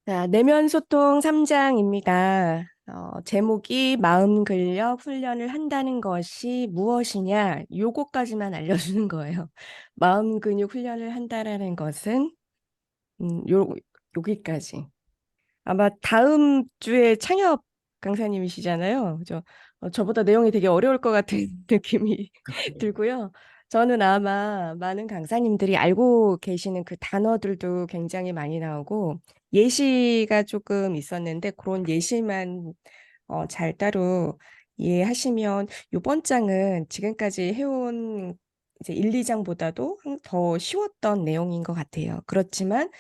자, 내면 소통 3장입니다. 제목이 마음 근력 훈련을 한다는 것이 무엇이냐? 요거까지만 알려주는 거예요. 마음 근육 훈련을 한다라는 것은 여기까지. 아마 다음 주에 창엽 강사님이시잖아요. 저보다 내용이 되게 어려울 것 같은 느낌이 들고요. 저는 아마 많은 강사님들이 알고 계시는 그 단어들도 굉장히 많이 나오고 예시가 조금 있었는데 그런 예시만 잘 따로 이해하시면 이번 장은 지금까지 해온 이제 1, 2장보다도 더 쉬웠던 내용인 것 같아요. 그렇지만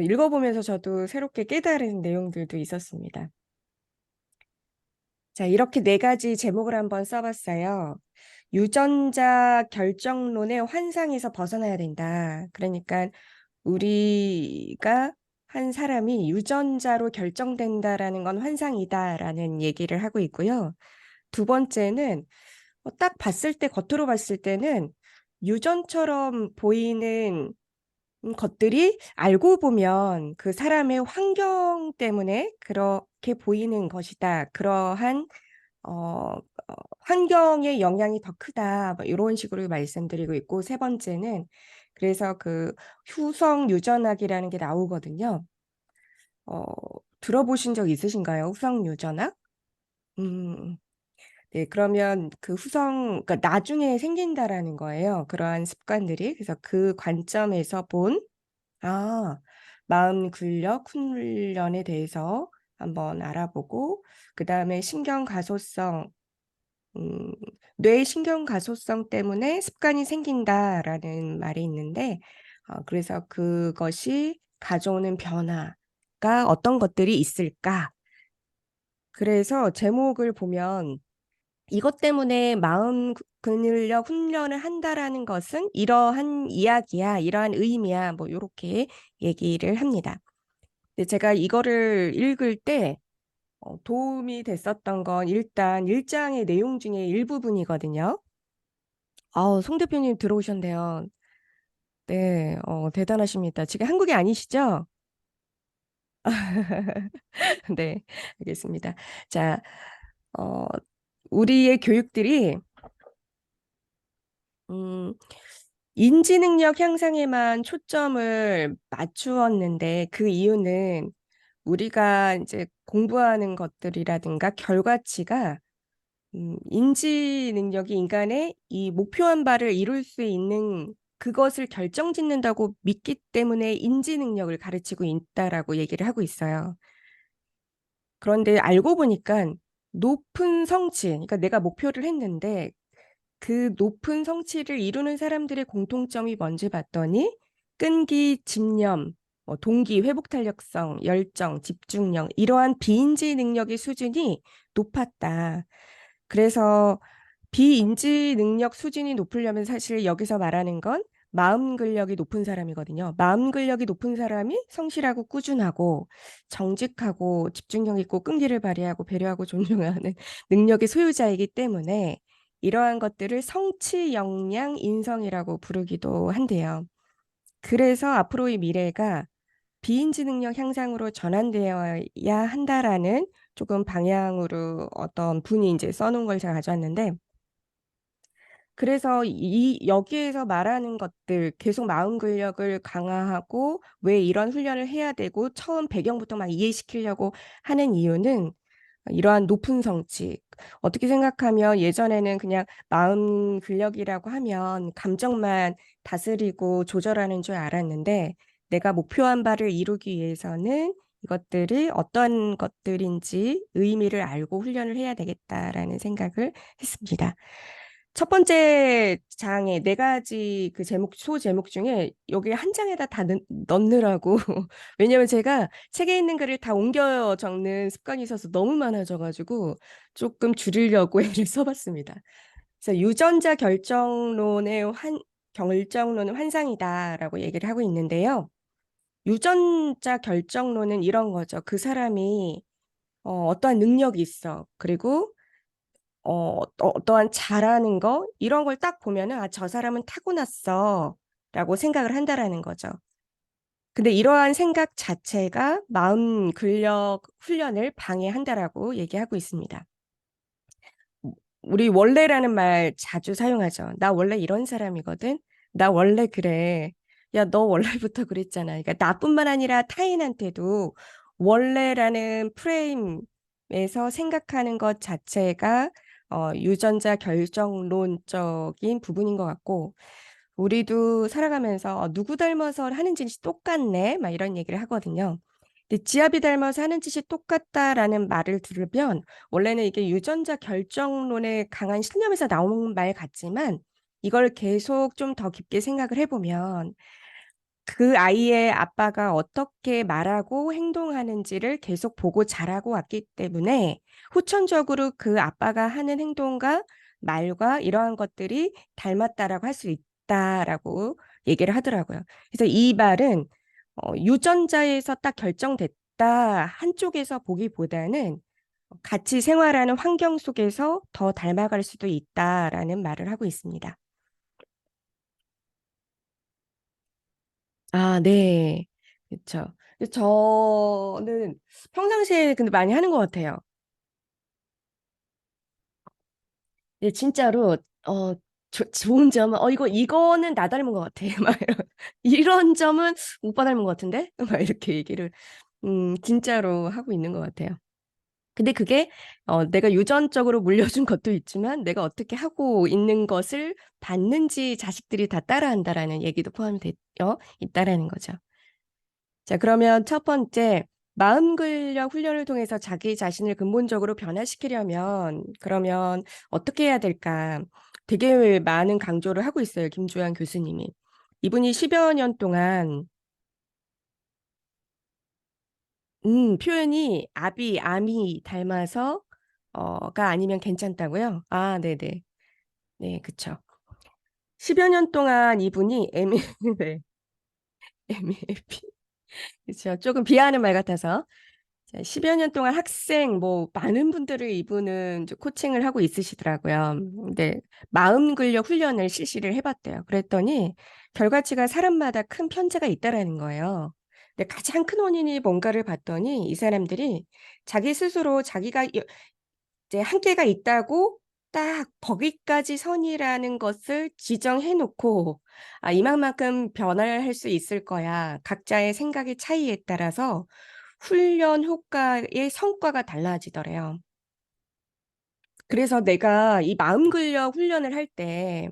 읽어보면서 저도 새롭게 깨달은 내용들도 있었습니다. 자, 이렇게 네 가지 제목을 한번 써봤어요. 유전자 결정론의 환상에서 벗어나야 된다. 그러니까 우리가 한 사람이 유전자로 결정된다라는 건 환상이다라는 얘기를 하고 있고요. 두 번째는 딱 봤을 때, 겉으로 봤을 때는 유전처럼 보이는 것들이 알고 보면 그 사람의 환경 때문에 그렇게 보이는 것이다. 그러한 환경의 영향이 더 크다. 뭐 이런 식으로 말씀드리고 있고, 세 번째는 그래서 그 후성 유전학이라는 게 나오거든요. 어, 들어보신 적 있으신가요? 후성 유전학? 음, 네, 그러면 그 그러니까 나중에 생긴다라는 거예요. 그러한 습관들이. 그래서 그 관점에서 본 아, 마음 근력 훈련에 대해서 한번 알아보고, 그 다음에 신경 가소성, 음, 뇌 신경 가소성 때문에 습관이 생긴다라는 말이 있는데, 그래서 그것이 가져오는 변화가 어떤 것들이 있을까? 그래서 제목을 보면 이것 때문에 마음 근력 훈련을 한다라는 것은 이러한 이야기야, 이러한 의미야, 뭐 이렇게 얘기를 합니다. 근데 제가 이거를 읽을 때 도움이 됐었던 건 일단 일장의 내용 중에 일부분이거든요. 송 대표님 들어오셨네요. 네, 대단하십니다. 지금 한국에 아니시죠? 네, 알겠습니다. 자, 어, 우리의 교육들이 음, 인지 능력 향상에만 초점을 맞추었는데 그 이유는 우리가 이제 공부하는 것들이라든가 결과치가 인지 능력이 인간의 이 목표한 바를 이룰 수 있는 그것을 결정짓는다고 믿기 때문에 인지 능력을 가르치고 있다라고 얘기를 하고 있어요. 그런데 알고 보니까 높은 성취, 그러니까 내가 목표를 했는데 그 높은 성취를 이루는 사람들의 공통점이 뭔지 봤더니 끈기, 집념, 동기, 회복 탄력성, 열정, 집중력 이러한 비인지 능력의 수준이 높았다. 그래서 비인지 능력 수준이 높으려면 사실 여기서 말하는 건 마음 근력이 높은 사람이거든요. 마음 근력이 높은 사람이 성실하고 꾸준하고 정직하고 집중력 있고 끈기를 발휘하고 배려하고 존중하는 능력의 소유자이기 때문에 이러한 것들을 성취 역량 인성이라고 부르기도 한대요. 그래서 앞으로의 미래가 비인지 능력 향상으로 전환되어야 한다라는 조금 방향으로 어떤 분이 이제 써놓은 걸 제가 가져왔는데 그래서 여기에서 말하는 것들 계속 마음 근력을 강화하고 왜 이런 훈련을 해야 되고 처음 배경부터 막 이해시키려고 하는 이유는 이러한 높은 성취. 어떻게 생각하면 예전에는 그냥 마음 근력이라고 하면 감정만 다스리고 조절하는 줄 알았는데 내가 목표한 바를 이루기 위해서는 이것들이 어떤 것들인지 의미를 알고 훈련을 해야 되겠다라는 생각을 했습니다. 첫 번째 장에 네 가지 그 소제목 중에 여기 한 장에다 다 넣느라고. 왜냐면 제가 책에 있는 글을 다 옮겨 적는 습관이 있어서 너무 많아져가지고 조금 줄이려고 애를 써봤습니다. 그래서 유전자 결정론은 환상이다라고 얘기를 하고 있는데요. 유전자 결정론은 이런 거죠. 그 사람이 어떠한 능력이 있어. 그리고 어떠한 잘하는 거 이런 걸 딱 보면은 저 사람은 타고났어 라고 생각을 한다라는 거죠. 근데 이러한 생각 자체가 마음 근력 훈련을 방해한다라고 얘기하고 있습니다. 우리 원래라는 말 자주 사용하죠. 나 원래 이런 사람이거든. 나 원래 그래. 야, 너 원래부터 그랬잖아. 그러니까 나뿐만 아니라 타인한테도 원래라는 프레임에서 생각하는 것 자체가 유전자 결정론적인 부분인 것 같고, 우리도 살아가면서 누구 닮아서 하는 짓이 똑같네, 막 이런 얘기를 하거든요. 근데 지아비 닮아서 하는 짓이 똑같다라는 말을 들으면 원래는 이게 유전자 결정론의 강한 신념에서 나온 말 같지만 이걸 계속 좀 더 깊게 생각을 해보면 그 아이의 아빠가 어떻게 말하고 행동하는지를 계속 보고 자라고 왔기 때문에 후천적으로 그 아빠가 하는 행동과 말과 이러한 것들이 닮았다라고 할 수 있다라고 얘기를 하더라고요. 그래서 이 말은 유전자에서 딱 결정됐다 한쪽에서 보기보다는 같이 생활하는 환경 속에서 더 닮아갈 수도 있다라는 말을 하고 있습니다. 아, 네. 그렇죠. 저는 평상시에 근데 많이 하는 것 같아요. 예, 진짜로 좋은 점은 이거는 나 닮은 것 같아. 막 이런 점은 오빠 닮은 것 같은데? 막 이렇게 얘기를 진짜로 하고 있는 것 같아요. 근데 그게 내가 유전적으로 물려준 것도 있지만 내가 어떻게 하고 있는 것을 봤는지 자식들이 다 따라한다라는 얘기도 포함되어 있다라는 거죠. 자, 그러면 첫 번째, 마음 근력 훈련을 통해서 자기 자신을 근본적으로 변화시키려면, 그러면 어떻게 해야 될까? 되게 많은 강조를 하고 있어요, 김주환 교수님이. 이분이 10여 년 동안, 표현이 아미 닮아서, 가 아니면 괜찮다고요? 아, 네네. 네, 그쵸. 10여 년 동안 이분이 네, MEP. 그쵸. 조금 비하하는 말 같아서. 자, 10여 년 동안 학생, 뭐, 많은 분들을 이분은 이제 코칭을 하고 있으시더라고요. 근데 마음 근력 훈련을 실시를 해봤대요. 그랬더니 결과치가 사람마다 큰 편차가 있다라는 거예요. 근데 가장 큰 원인이 뭔가를 봤더니 이 사람들이 자기 스스로 자기가 이제 한계가 있다고 딱 거기까지 선이라는 것을 지정해 놓고 이만큼 변화할 수 있을 거야. 각자의 생각의 차이에 따라서 훈련 효과의 성과가 달라지더래요. 그래서 내가 이 마음 근력 훈련을 할 때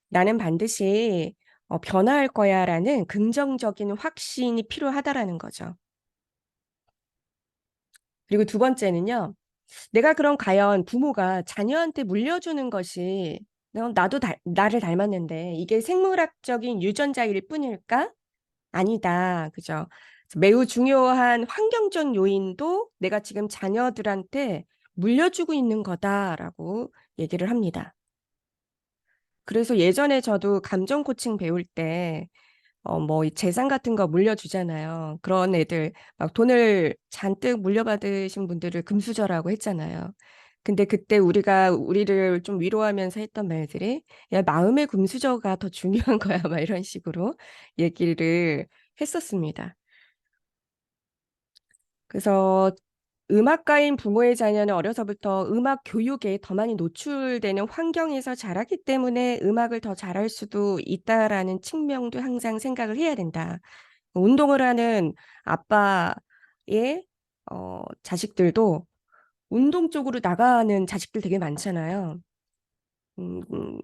나는 반드시 변화할 거야라는 긍정적인 확신이 필요하다라는 거죠. 그리고 두 번째는요. 내가 그럼 과연 부모가 자녀한테 물려주는 것이 나도 나를 닮았는데 이게 생물학적인 유전자일 뿐일까? 아니다. 그죠? 매우 중요한 환경적 요인도 내가 지금 자녀들한테 물려주고 있는 거다라고 얘기를 합니다. 그래서 예전에 저도 감정 코칭 배울 때 뭐 재산 같은 거 물려주잖아요. 그런 애들 막 돈을 잔뜩 물려받으신 분들을 금수저라고 했잖아요. 근데 그때 우리가 우리를 좀 위로하면서 했던 말들이 야, 마음의 금수저가 더 중요한 거야. 막 이런 식으로 얘기를 했었습니다. 그래서 음악가인 부모의 자녀는 어려서부터 음악 교육에 더 많이 노출되는 환경에서 자라기 때문에 음악을 더 잘할 수도 있다라는 측면도 항상 생각을 해야 된다. 운동을 하는 아빠의 자식들도 운동 쪽으로 나가는 자식들 되게 많잖아요.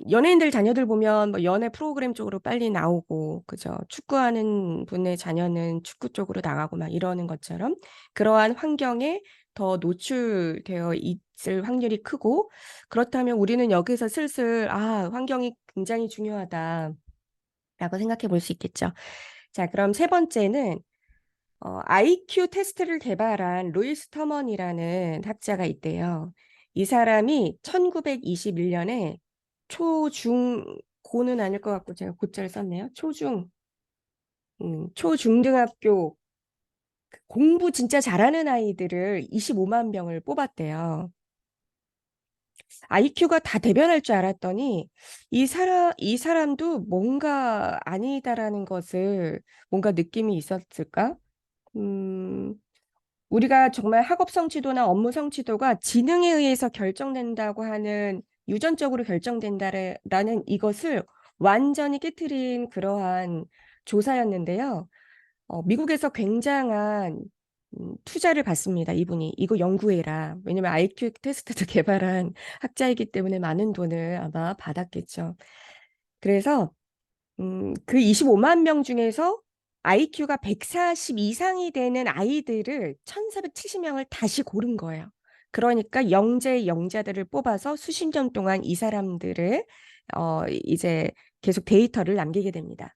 연예인들 자녀들 보면 뭐 연애 프로그램 쪽으로 빨리 나오고, 그죠? 축구하는 분의 자녀는 축구 쪽으로 나가고 막 이러는 것처럼 그러한 환경에 더 노출되어 있을 확률이 크고, 그렇다면 우리는 여기서 슬슬, 환경이 굉장히 중요하다라고 생각해 볼 수 있겠죠. 자, 그럼 세 번째는 IQ 테스트를 개발한 루이스 터먼이라는 학자가 있대요. 이 사람이 1921년에 고는 아닐 것 같고 제가 고자를 썼네요. 초중등학교 공부 진짜 잘하는 아이들을 25만 명을 뽑았대요. IQ가 다 대변할 줄 알았더니 이 사람도 뭔가 아니다라는 것을 뭔가 느낌이 있었을까? 음, 우리가 정말 학업 성취도나 업무 성취도가 지능에 의해서 결정된다고 하는 유전적으로 결정된다라는 이것을 완전히 깨트린 그러한 조사였는데요. 미국에서 굉장한 투자를 받습니다. 이분이 이거 연구해라. 왜냐면 IQ 테스트도 개발한 학자이기 때문에 많은 돈을 아마 받았겠죠. 그래서 그 25만 명 중에서 IQ가 140 이상이 되는 아이들을 1,470명을 다시 고른 거예요. 그러니까 영재자들을 뽑아서 수십 년 동안 이 사람들을 이제 계속 데이터를 남기게 됩니다.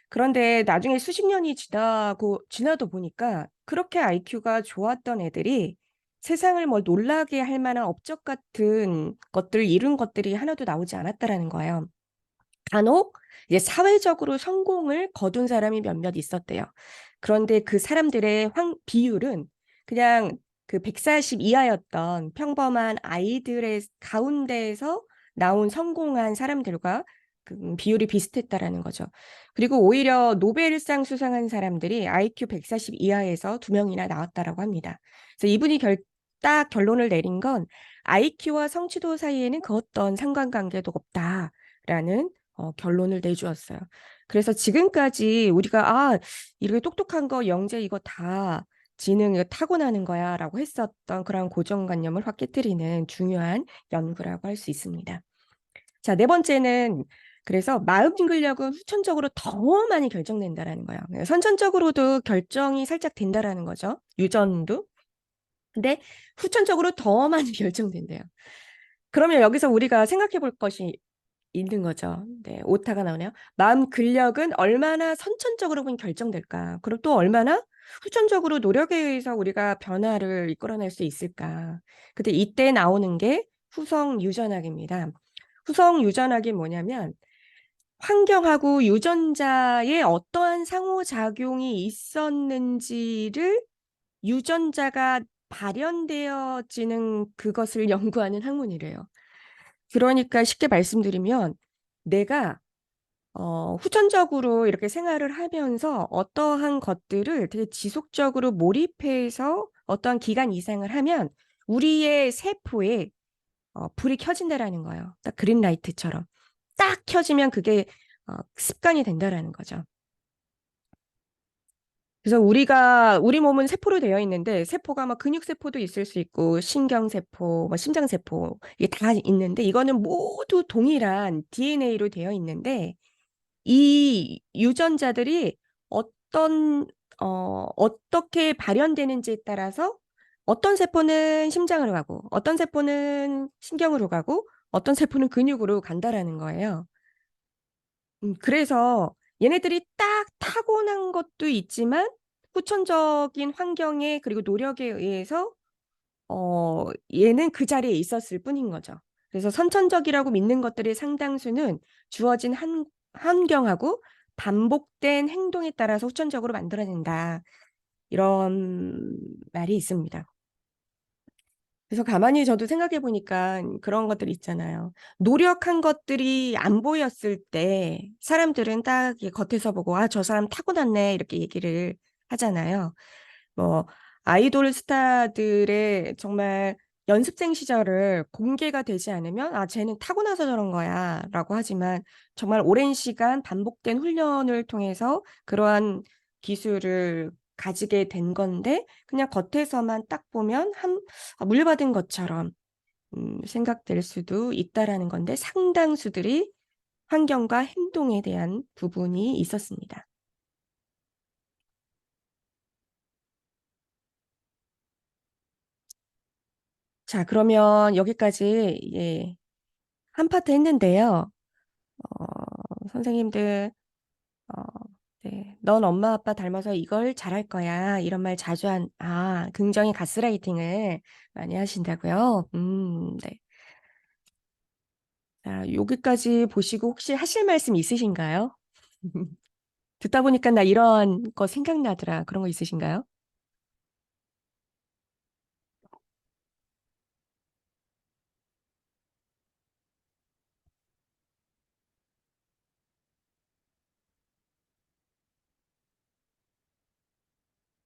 그런데 나중에 수십 년이 지나도 보니까 그렇게 IQ가 좋았던 애들이 세상을 뭐 놀라게 할 만한 업적 같은 것들 이룬 것들이 하나도 나오지 않았다라는 거예요. 간혹 이제 사회적으로 성공을 거둔 사람이 몇몇 있었대요. 그런데 그 사람들의 비율은 그냥 그 140 이하였던 평범한 아이들의 가운데에서 나온 성공한 사람들과 그 비율이 비슷했다라는 거죠. 그리고 오히려 노벨상 수상한 사람들이 IQ 140 이하에서 두 명이나 나왔다라고 합니다. 그래서 이분이 딱 결론을 내린 건 IQ와 성취도 사이에는 그 어떤 상관관계도 없다라는 결론을 내주었어요. 그래서 지금까지 우리가 이렇게 똑똑한 거 영재 이거 다 지능 이거 타고나는 거야라고 했었던 그런 고정관념을 확 깨뜨리는 중요한 연구라고 할 수 있습니다. 자, 네 번째는 그래서 마음 근력은 후천적으로 더 많이 결정된다라는 거예요. 선천적으로도 결정이 살짝 된다라는 거죠. 유전도. 근데 후천적으로 더 많이 결정된대요. 그러면 여기서 우리가 생각해 볼 것이 있는 거죠. 네, 오타가 나오네요. 마음 근력은 얼마나 선천적으로 보면 결정될까? 그리고 또 얼마나 후천적으로 노력에 의해서 우리가 변화를 이끌어낼 수 있을까? 근데 이때 나오는 게 후성 유전학입니다. 후성 유전학이 뭐냐면 환경하고 유전자의 어떠한 상호작용이 있었는지를 유전자가 발현되어지는 그것을 연구하는 학문이래요. 그러니까 쉽게 말씀드리면 내가 후천적으로 이렇게 생활을 하면서 어떠한 것들을 되게 지속적으로 몰입해서 어떠한 기간 이상을 하면 우리의 세포에 불이 켜진다라는 거예요. 딱 그린라이트처럼. 딱 켜지면 그게 습관이 된다라는 거죠. 그래서 우리 몸은 세포로 되어 있는데 세포가 막 근육세포도 있을 수 있고 신경세포, 뭐 심장세포 이게 다 있는데 이거는 모두 동일한 DNA로 되어 있는데 이 유전자들이 어떻게 발현되는지에 따라서 어떤 세포는 심장으로 가고 어떤 세포는 신경으로 가고 어떤 세포는 근육으로 간다라는 거예요. 그래서 얘네들이 딱 타고난 것도 있지만 후천적인 환경에 그리고 노력에 의해서 얘는 그 자리에 있었을 뿐인 거죠. 그래서 선천적이라고 믿는 것들의 상당수는 주어진 환경하고 반복된 행동에 따라서 후천적으로 만들어진다. 이런 말이 있습니다. 그래서 가만히 저도 생각해 보니까 그런 것들 있잖아요. 노력한 것들이 안 보였을 때 사람들은 딱 겉에서 보고 저 사람 타고났네 이렇게 얘기를 하잖아요. 뭐 아이돌 스타들의 정말 연습생 시절을 공개가 되지 않으면 쟤는 타고나서 저런 거야라고 하지만 정말 오랜 시간 반복된 훈련을 통해서 그러한 기술을 가지게 된 건데 그냥 겉에서만 딱 보면 물려받은 것처럼 생각될 수도 있다라는 건데 상당수들이 환경과 행동에 대한 부분이 있었습니다. 자, 그러면 여기까지 한 파트 했는데요. 선생님들 어, 네, 넌 엄마 아빠 닮아서 이걸 잘할 거야. 이런 말 자주 긍정의 가스라이팅을 많이 하신다고요? 네. 자, 여기까지 보시고 혹시 하실 말씀 있으신가요? 듣다 보니까 나 이런 거 생각나더라. 그런 거 있으신가요?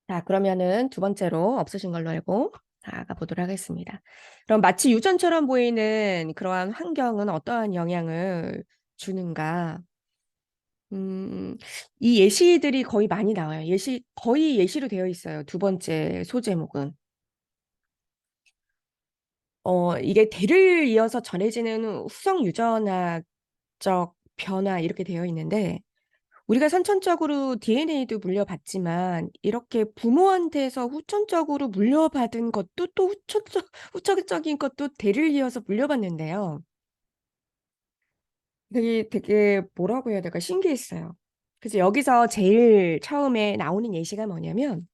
자, 그러면은 두 번째로 없으신 걸로 알고 나아가 보도록 하겠습니다. 그럼 마치 유전처럼 보이는 그러한 환경은 어떠한 영향을 주는가? 음, 이 예시들이 거의 많이 나와요. 거의 예시로 되어 있어요. 두 번째 소제목은. 이게 대를 이어서 전해지는 후성 유전학적 변화 이렇게 되어 있는데, 우리가 선천적으로 DNA도 물려받지만, 이렇게 부모한테서 후천적으로 물려받은 것도 또 후천적인 것도 대를 이어서 물려받는데요. 되게 뭐라고 해야 될까 신기했어요. 그래서 여기서 제일 처음에 나오는 예시가 뭐냐면,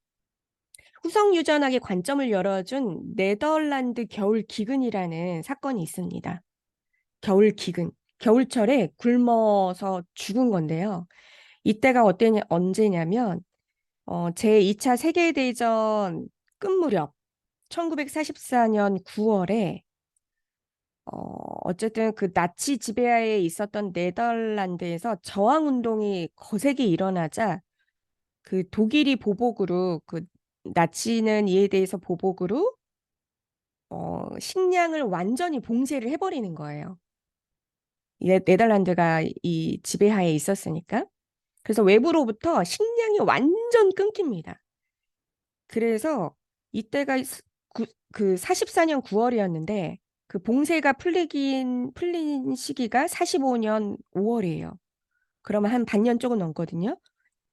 후성 유전학의 관점을 열어준 네덜란드 겨울 기근이라는 사건이 있습니다. 겨울 기근. 겨울철에 굶어서 죽은 건데요. 이때가 언제냐면, 제2차 세계대전 끝 무렵, 1944년 9월에, 어쨌든 그 나치 지배하에 있었던 네덜란드에서 저항운동이 거세게 일어나자 그 독일이 보복으로 그 나치는 이에 대해서 보복으로 식량을 완전히 봉쇄를 해버리는 거예요. 네덜란드가 이 지배하에 있었으니까. 그래서 외부로부터 식량이 완전 끊깁니다. 그래서 이때가 그 44년 9월이었는데 그 봉쇄가 풀린 시기가 45년 5월이에요. 그러면 한 반년 조금 넘거든요.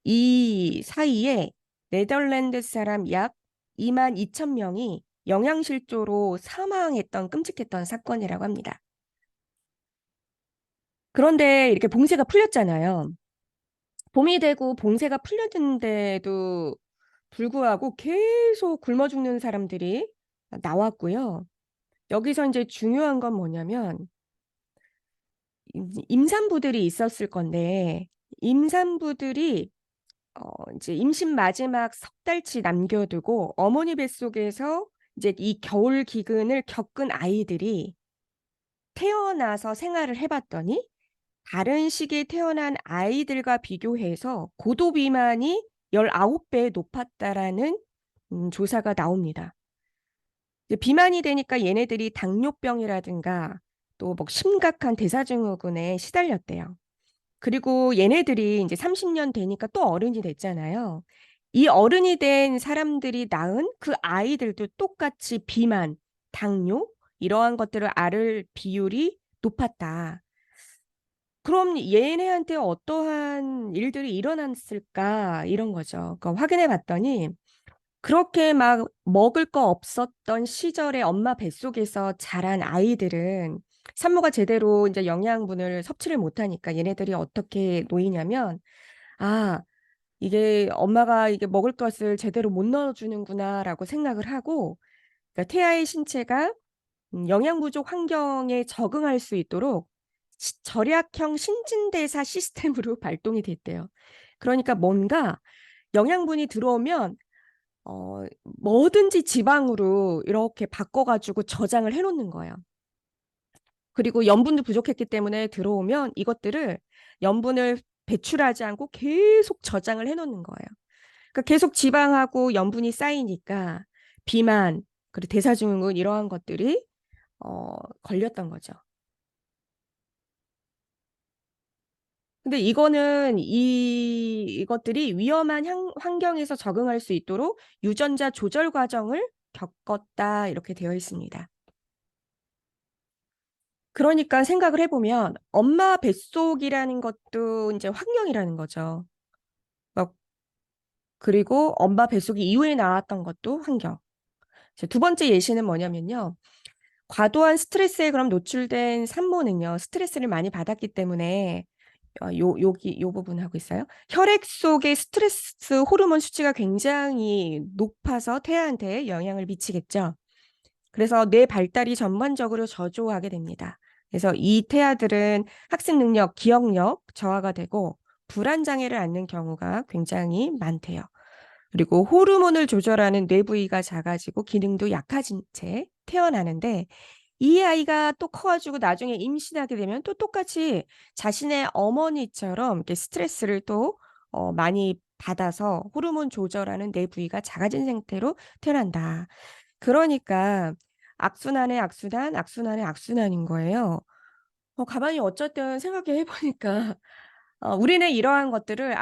이 사이에 네덜란드 사람 약 2만 2천 명이 영양실조로 사망했던 끔찍했던 사건이라고 합니다. 그런데 이렇게 봉쇄가 풀렸잖아요. 봄이 되고 봉쇄가 풀렸는데도 불구하고 계속 굶어 죽는 사람들이 나왔고요. 여기서 이제 중요한 건 뭐냐면 임산부들이 있었을 건데 임산부들이 이제 임신 마지막 석 달치 남겨두고 어머니 뱃속에서 이제 이 겨울 기근을 겪은 아이들이 태어나서 생활을 해봤더니 다른 시기에 태어난 아이들과 비교해서 고도 비만이 19배 높았다라는 조사가 나옵니다. 이제 비만이 되니까 얘네들이 당뇨병이라든가 또 뭐 심각한 대사증후군에 시달렸대요. 그리고 얘네들이 이제 30년 되니까 또 어른이 됐잖아요. 이 어른이 된 사람들이 낳은 그 아이들도 똑같이 비만, 당뇨 이러한 것들을 앓을 비율이 높았다. 그럼 얘네한테 어떠한 일들이 일어났을까 이런 거죠. 그러니까 확인해 봤더니 그렇게 막 먹을 거 없었던 시절에 엄마 뱃속에서 자란 아이들은 산모가 제대로 이제 영양분을 섭취를 못하니까 얘네들이 어떻게 놓이냐면, 아, 이게 엄마가 이게 먹을 것을 제대로 못 넣어주는구나라고 생각을 하고, 그러니까 태아의 신체가 영양 부족 환경에 적응할 수 있도록 절약형 신진대사 시스템으로 발동이 됐대요. 그러니까 뭔가 영양분이 들어오면 뭐든지 지방으로 이렇게 바꿔가지고 저장을 해놓는 거예요. 그리고 염분도 부족했기 때문에 들어오면 이것들을 염분을 배출하지 않고 계속 저장을 해놓는 거예요. 그러니까 계속 지방하고 염분이 쌓이니까 비만, 그리고 대사증후군 이러한 것들이 걸렸던 거죠. 근데 이거는 이것들이 위험한 환경에서 적응할 수 있도록 유전자 조절 과정을 겪었다 이렇게 되어 있습니다. 그러니까 생각을 해보면 엄마 뱃속이라는 것도 이제 환경이라는 거죠. 막 그리고 엄마 뱃속 이후에 나왔던 것도 환경. 이제 두 번째 예시는 뭐냐면요. 과도한 스트레스에 그럼 노출된 산모는요. 스트레스를 많이 받았기 때문에 요 부분 하고 있어요. 혈액 속의 스트레스 호르몬 수치가 굉장히 높아서 태아한테 영향을 미치겠죠. 그래서 뇌 발달이 전반적으로 저조하게 됩니다. 그래서 이 태아들은 학습 능력, 기억력 저하가 되고 불안 장애를 앓는 경우가 굉장히 많대요. 그리고 호르몬을 조절하는 뇌 부위가 작아지고 기능도 약해진 채 태어나는데 이 아이가 또 커가지고 나중에 임신하게 되면 또 똑같이 자신의 어머니처럼 이렇게 스트레스를 또 많이 받아서 호르몬 조절하는 내 부위가 작아진 상태로 태어난다. 그러니까 악순환의 악순환, 악순환의 악순환인 거예요. 가만히 어쨌든 생각해 보니까 우리는 이러한 것들을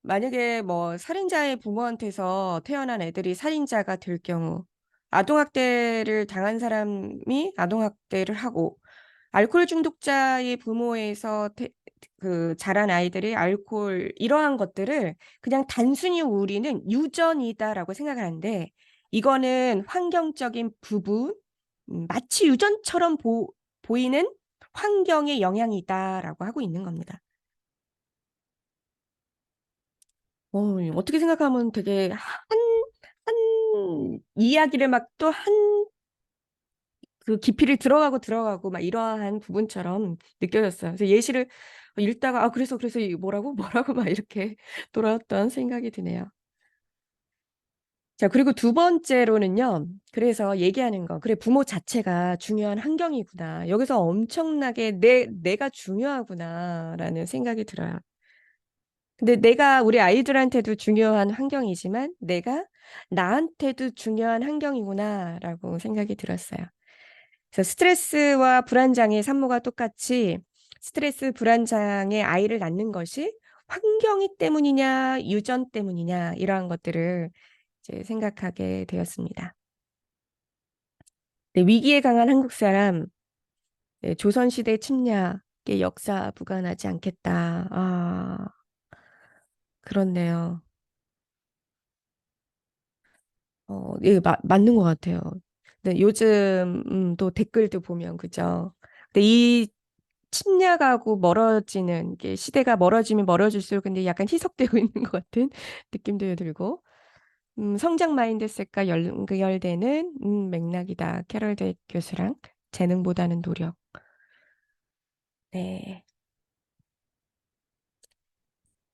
만약에 뭐 살인자의 부모한테서 태어난 애들이 살인자가 될 경우, 아동학대를 당한 사람이 아동학대를 하고, 알코올 중독자의 부모에서 자란 아이들이 알코올, 이러한 것들을 그냥 단순히 우리는 유전이다라고 생각을 하는데, 이거는 환경적인 부분, 마치 유전처럼 보이는 환경의 영향이다라고 하고 있는 겁니다. 어떻게 생각하면 되게 한 이야기를 막 또 그 깊이를 들어가고 막 이러한 부분처럼 느껴졌어요. 그래서 예시를 읽다가 그래서 이게 뭐라고 뭐라고 막 이렇게 돌아왔던 생각이 드네요. 자, 그리고 두 번째로는요. 그래서 얘기하는 거. 그래, 부모 자체가 중요한 환경이구나. 여기서 엄청나게 내가 중요하구나라는 생각이 들어요. 근데 내가 우리 아이들한테도 중요한 환경이지만 내가 나한테도 중요한 환경이구나라고 생각이 들었어요. 그래서 스트레스와 불안장애 산모가 똑같이 스트레스 불안장애 아이를 낳는 것이 환경이 때문이냐 유전 때문이냐 이러한 것들을 이제 생각하게 되었습니다. 네, 위기에 강한 한국 사람, 네, 조선시대 침략의 역사 부관하지 않겠다. 그렇네요. 예, 맞는 것 같아요. 근데 요즘 또 댓글도 보면 그죠. 근데 이 침략하고 멀어지는 게 시대가 멀어지면 멀어질수록 근데 약간 희석되고 있는 것 같은 느낌도 들고 성장 마인드셋과 연결되는 맥락이다. 캐럴 드 교수랑 재능보다는 노력. 네.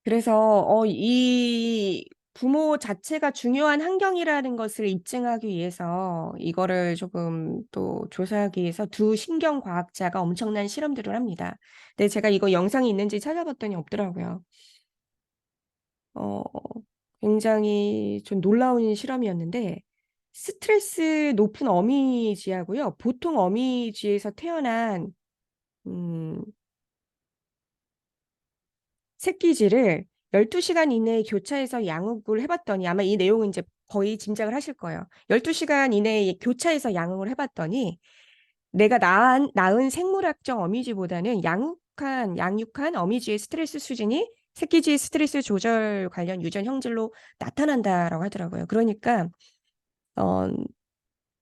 그래서 이 부모 자체가 중요한 환경이라는 것을 입증하기 위해서 이거를 조금 또 조사하기 위해서 두 신경과학자가 엄청난 실험들을 합니다. 근데 제가 이거 영상이 있는지 찾아봤더니 없더라고요. 어, 굉장히 좀 놀라운 실험이었는데 스트레스 높은 어미쥐하고요. 보통 어미쥐에서 태어난 음, 새끼쥐를 12시간 이내에 교차해서 양육을 해봤더니 아마 이 내용은 이제 거의 짐작을 하실 거예요. 12시간 이내에 교차해서 양육을 해봤더니 내가 낳은 생물학적 어미쥐보다는 양육한 어미쥐의 스트레스 수준이 새끼쥐의 스트레스 조절 관련 유전 형질로 나타난다라고 하더라고요. 그러니까 어,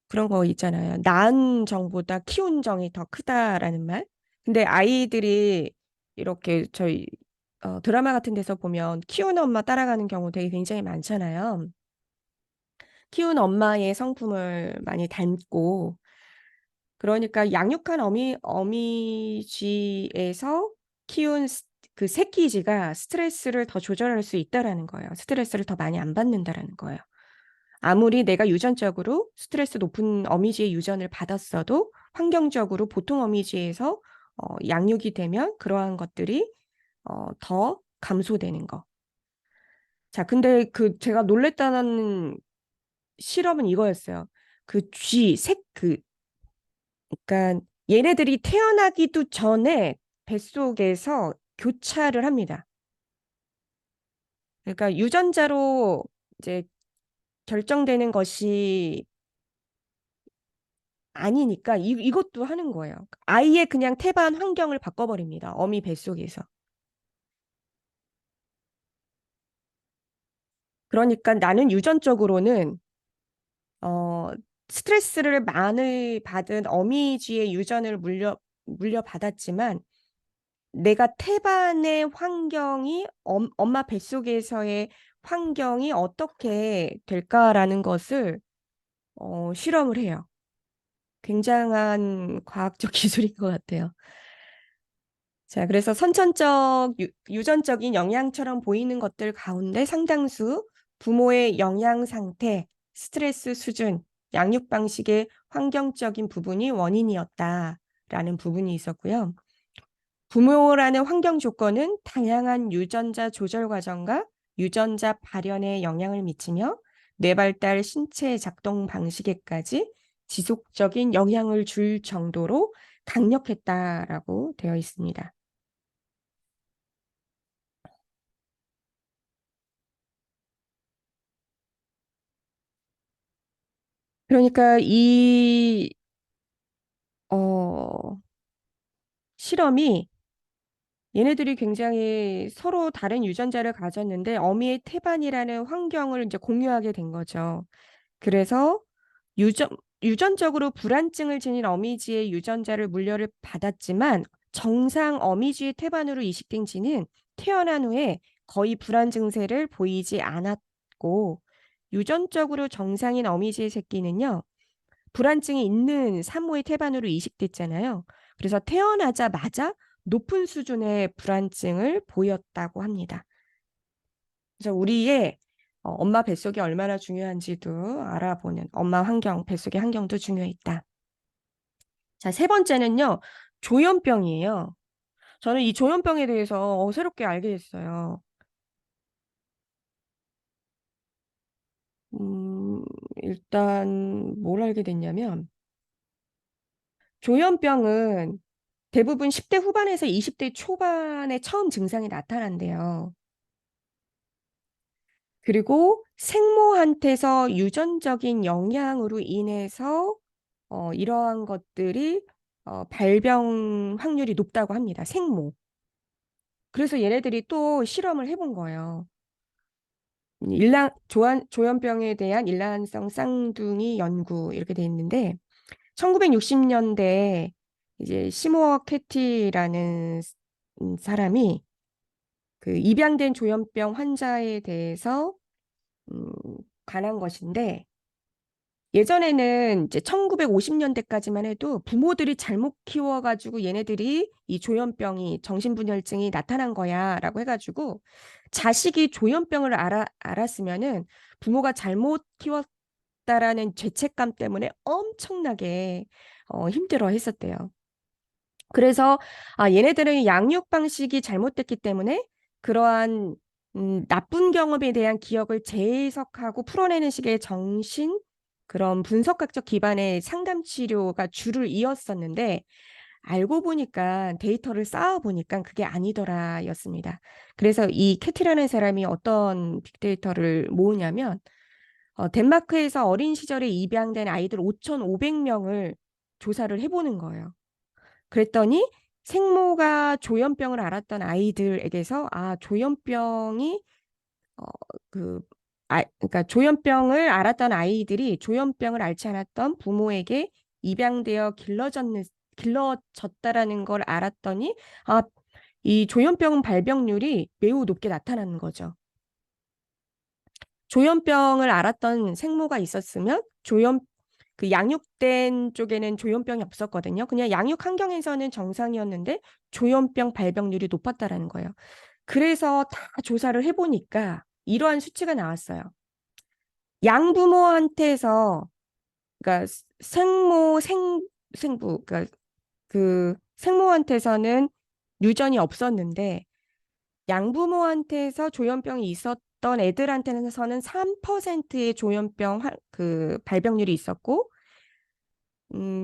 그런 거 있잖아요. 낳은 정보다 키운 정이 더 크다라는 말. 근데 아이들이 이렇게 저희 드라마 같은 데서 보면 키우는 엄마 따라가는 경우 되게 굉장히 많잖아요. 키운 엄마의 성품을 많이 닮고 그러니까 양육한 어미쥐에서 키운 그 새끼쥐가 스트레스를 더 조절할 수 있다라는 거예요. 스트레스를 더 많이 안 받는다라는 거예요. 아무리 내가 유전적으로 스트레스 높은 어미쥐의 유전을 받았어도 환경적으로 보통 어미쥐에서 양육이 되면 그러한 것들이 더 감소되는 거. 자, 근데 제가 놀랬다는 실험은 이거였어요. 그러니까 얘네들이 태어나기도 전에 뱃속에서 교차를 합니다. 그러니까 유전자로 이제 결정되는 것이 아니니까 이것도 하는 거예요. 아이의 그냥 태반 환경을 바꿔버립니다. 어미 뱃속에서. 그러니까 나는 유전적으로는 어, 스트레스를 많이 받은 어미쥐의 유전을 물려받았지만 내가 태반의 환경이 엄마 뱃속에서의 환경이 어떻게 될까라는 것을 실험을 해요. 굉장한 과학적 기술인 것 같아요. 자, 그래서 선천적, 유전적인 영향처럼 보이는 것들 가운데 상당수 부모의 영양 상태, 스트레스 수준, 양육 방식의 환경적인 부분이 원인이었다라는 부분이 있었고요. 부모라는 환경 조건은 다양한 유전자 조절 과정과 유전자 발현에 영향을 미치며 뇌 발달, 신체 작동 방식에까지 지속적인 영향을 줄 정도로 강력했다라고 되어 있습니다. 그러니까 이 어, 실험이 얘네들이 굉장히 서로 다른 유전자를 가졌는데 어미의 태반이라는 환경을 이제 공유하게 된 거죠. 그래서 유전, 유전적으로 불안증을 지닌 어미지의 유전자를 물려를 받았지만 정상 어미지의 태반으로 이식된 지는 태어난 후에 거의 불안 증세를 보이지 않았고 유전적으로 정상인 어미지의 새끼는요. 불안증이 있는 산모의 태반으로 이식됐잖아요. 그래서 태어나자마자 높은 수준의 불안증을 보였다고 합니다. 그래서 우리의 엄마 뱃속이 얼마나 중요한지도 알아보는 엄마 환경, 뱃속의 환경도 중요했다. 자, 세 번째는요, 조현병이에요. 저는 이 조현병에 대해서 새롭게 알게 됐어요. 음, 일단 뭘 알게 됐냐면, 조현병은 대부분 10대 후반에서 20대 초반에 처음 증상이 나타난대요. 그리고 생모한테서 유전적인 영향으로 인해서 이러한 것들이 발병 확률이 높다고 합니다. 생모. 그래서 얘네들이 또 실험을 해본 거예요. 조현병에 대한 일란성 쌍둥이 연구 이렇게 돼 있는데 1960년대에 이제 시모어 캐티라는 사람이 그 입양된 조현병 환자에 대해서 음, 관한 것인데 예전에는 이제 1950년대까지만 해도 부모들이 잘못 키워가지고 얘네들이 이 조현병이 정신분열증이 나타난 거야라고 해가지고 자식이 조현병을 알았으면은 부모가 잘못 키웠다라는 죄책감 때문에 엄청나게 힘들어 했었대요. 그래서 얘네들은 양육 방식이 잘못됐기 때문에 그러한 나쁜 경험에 대한 기억을 재해석하고 풀어내는 식의 정신 그런 분석학적 기반의 상담 치료가 줄을 이었었는데 알고 보니까 데이터를 쌓아 보니까 그게 아니더라였습니다. 그래서 이 캐티라는 사람이 어떤 빅데이터를 모으냐면 덴마크에서 어린 시절에 입양된 아이들 5,500명을 조사를 해보는 거예요. 그랬더니 생모가 조현병을 앓았던 아이들에게서 조현병이 어, 그러니까 조현병을 앓았던 아이들이 조현병을 앓지 않았던 부모에게 입양되어 길러졌다라는 걸 알았더니 아, 이 조현병 발병률이 매우 높게 나타나는 거죠. 조현병을 앓았던 생모가 있었으면 그 양육된 쪽에는 조현병이 없었거든요. 그냥 양육 환경에서는 정상이었는데 조현병 발병률이 높았다라는 거예요. 그래서 다 조사를 해보니까 이러한 수치가 나왔어요. 양부모한테서 그러니까 생부 그러니까 그 생모한테서는 유전이 없었는데 양부모한테서 조현병이 있었던 애들한테서는 3%의 그 발병률이 있었고,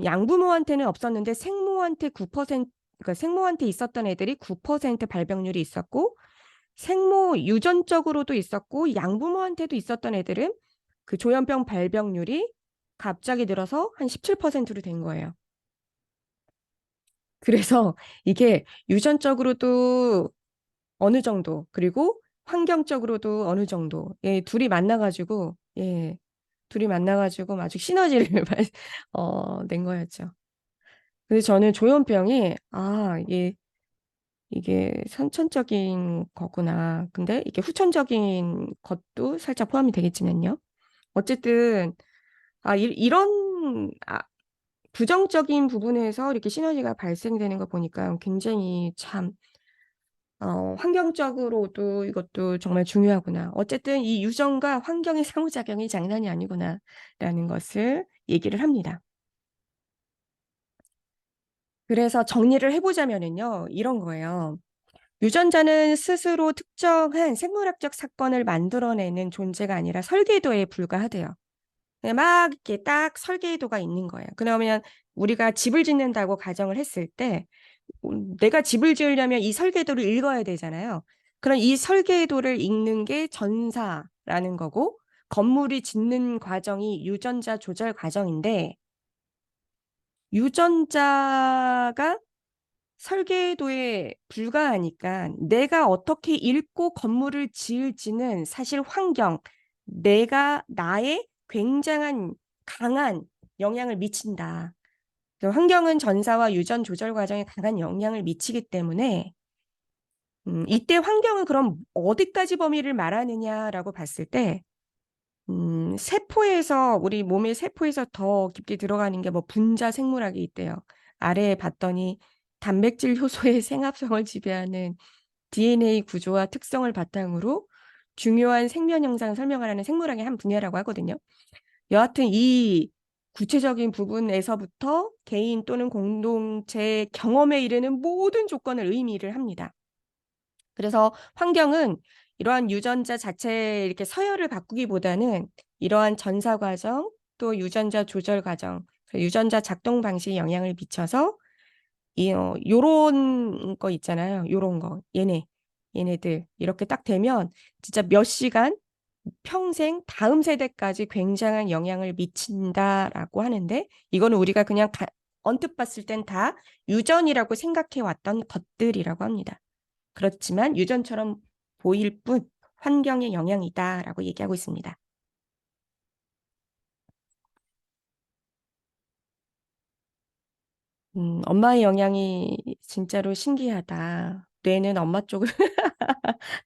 양부모한테는 없었는데 그러니까 생모한테 있었던 애들이 9% 발병률이 있었고, 생모 유전적으로도 있었고, 양부모한테도 있었던 애들은 그 조현병 발병률이 갑자기 늘어서 한 17%로 된 거예요. 그래서 이게 유전적으로도 어느 정도, 그리고 환경적으로도 어느 정도, 둘이 만나가지고, 둘이 만나가지고 아주 시너지를 낸 거였죠. 그래서 저는 조현병이, 이게 선천적인 거구나. 근데 이게 후천적인 것도 살짝 포함이 되겠지만요. 어쨌든, 이런 부정적인 부분에서 이렇게 시너지가 발생되는 거 보니까 굉장히 참 환경적으로도 이것도 정말 중요하구나. 어쨌든 이 유전과 환경의 상호작용이 장난이 아니구나라는 것을 얘기를 합니다. 그래서 정리를 해보자면은요, 이런 거예요. 유전자는 스스로 특정한 생물학적 사건을 만들어내는 존재가 아니라 설계도에 불과하대요. 그냥 막 이렇게 딱 설계도가 있는 거예요. 그러면 우리가 집을 짓는다고 가정을 했을 때 내가 집을 지으려면 이 설계도를 읽어야 되잖아요. 그럼 이 설계도를 읽는 게 전사라는 거고 건물이 짓는 과정이 유전자 조절 과정인데 유전자가 설계도에 불과하니까 내가 어떻게 읽고 건물을 지을지는 사실 환경, 내가 나의 굉장한 강한 영향을 미친다. 환경은 전사와 유전 조절 과정에 강한 영향을 미치기 때문에 이때 환경은 그럼 어디까지 범위를 말하느냐라고 봤을 때 세포에서 우리 몸의 세포에서 더 깊게 들어가는 게 뭐 분자 생물학이 있대요. 아래에 봤더니 단백질 효소의 생합성을 지배하는 DNA 구조와 특성을 바탕으로 중요한 생명 현상을 설명하는 생물학의 한 분야라고 하거든요. 여하튼 이 구체적인 부분에서부터 개인 또는 공동체 경험에 이르는 모든 조건을 의미를 합니다. 그래서 환경은 이러한 유전자 자체의 이렇게 서열을 바꾸기보다는 이러한 전사 과정 또 유전자 조절 과정, 유전자 작동 방식에 영향을 미쳐서 요런 거 있잖아요. 요런 거. 얘네들 이렇게 딱 되면 진짜 몇 시간 평생 다음 세대까지 굉장한 영향을 미친다라고 하는데 이거는 우리가 그냥 언뜻 봤을 땐 다 유전이라고 생각해 왔던 것들이라고 합니다. 그렇지만 유전처럼 보일 뿐 환경의 영향이다라고 얘기하고 있습니다. 엄마의 영향이 진짜로 신기하다. 뇌는 엄마 쪽을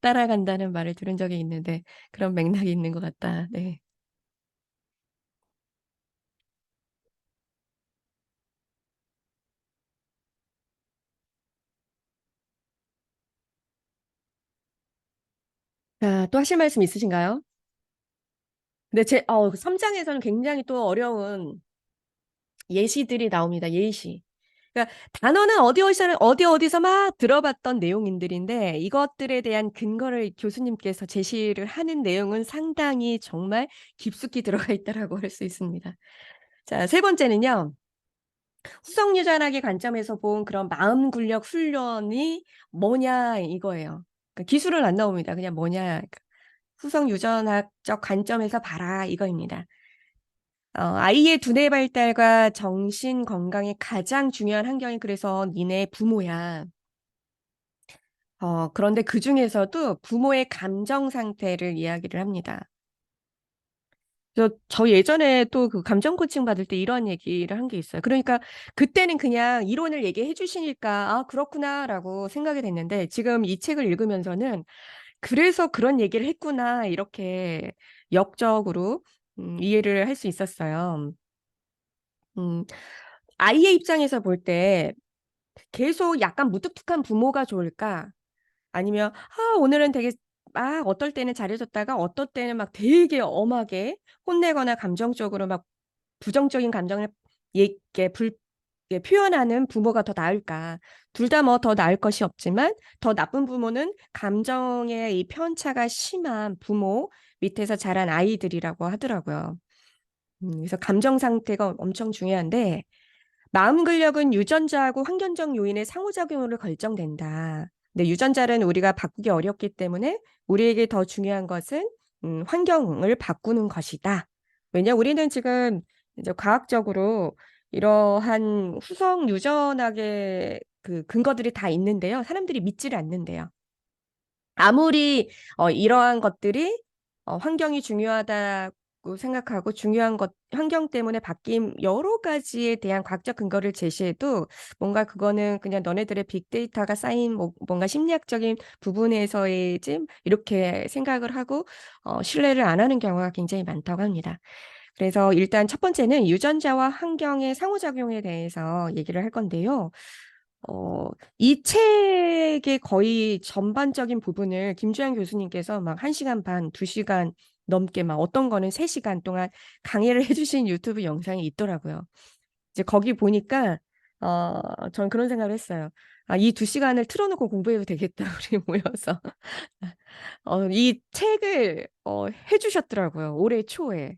따라간다는 말을 들은 적이 있는데 그런 맥락이 있는 것 같다. 네. 자, 또 하실 말씀 있으신가요? 근데 3장에서는 굉장히 또 어려운 예시들이 나옵니다. 예시. 그러니까 단어는 어디서 막 들어봤던 내용인들인데 이것들에 대한 근거를 교수님께서 제시를 하는 내용은 상당히 정말 깊숙이 들어가 있다라고 할 수 있습니다. 자, 세 번째는요. 후성 유전학의 관점에서 본 그런 마음 근력 훈련이 뭐냐 이거예요. 그러니까 기술은 안 나옵니다. 그냥 뭐냐. 그러니까 후성 유전학적 관점에서 봐라 이거입니다. 아이의 두뇌 발달과 정신 건강에 가장 중요한 환경이 그래서 니네 부모야. 그런데 그중에서도 부모의 감정 상태를 이야기를 합니다. 저 예전에 또 그 감정 코칭 받을 때 이런 얘기를 한 게 있어요. 그러니까 그때는 그냥 이론을 얘기해 주시니까 아, 그렇구나라고 생각이 됐는데 지금 이 책을 읽으면서는 그래서 그런 얘기를 했구나 이렇게 역적으로 이해를 할 수 있었어요. 음, 아이의 입장에서 볼 때 계속 약간 무뚝뚝한 부모가 좋을까? 아니면 오늘은 되게 막 어떨 때는 잘해줬다가 어떨 때는 막 되게 엄하게 혼내거나 감정적으로 막 부정적인 감정을 이렇게 표현하는 부모가 더 나을까? 둘 다 뭐 더 나을 것이 없지만 더 나쁜 부모는 감정의 이 편차가 심한 부모 밑에서 자란 아이들이라고 하더라고요. 그래서 감정 상태가 엄청 중요한데 마음 근력은 유전자하고 환경적 요인의 상호작용으로 결정된다. 근데 유전자는 우리가 바꾸기 어렵기 때문에 우리에게 더 중요한 것은 환경을 바꾸는 것이다. 왜냐 우리는 지금 이제 과학적으로 이러한 후성 유전학의 그 근거들이 다 있는데요. 사람들이 믿지를 않는데요. 아무리 이러한 것들이 환경이 중요하다고 생각하고 중요한 것, 환경 때문에 바뀐 여러 가지에 대한 과학적 근거를 제시해도 뭔가 그거는 그냥 너네들의 빅데이터가 쌓인 뭔가 심리학적인 부분에서의 좀 이렇게 생각을 하고 신뢰를 안 하는 경우가 굉장히 많다고 합니다. 그래서 일단 첫 번째는 유전자와 환경의 상호작용에 대해서 얘기를 할 건데요. 어, 이 책의 거의 전반적인 부분을 김주환 교수님께서 막 1시간 반, 2시간 넘게 막 어떤 거는 3시간 동안 강의를 해주신 유튜브 영상이 있더라고요. 이제 거기 보니까 전 그런 생각을 했어요. 이 2시간을 틀어놓고 공부해도 되겠다, 우리 모여서. 이 책을 해주셨더라고요. 올해 초에.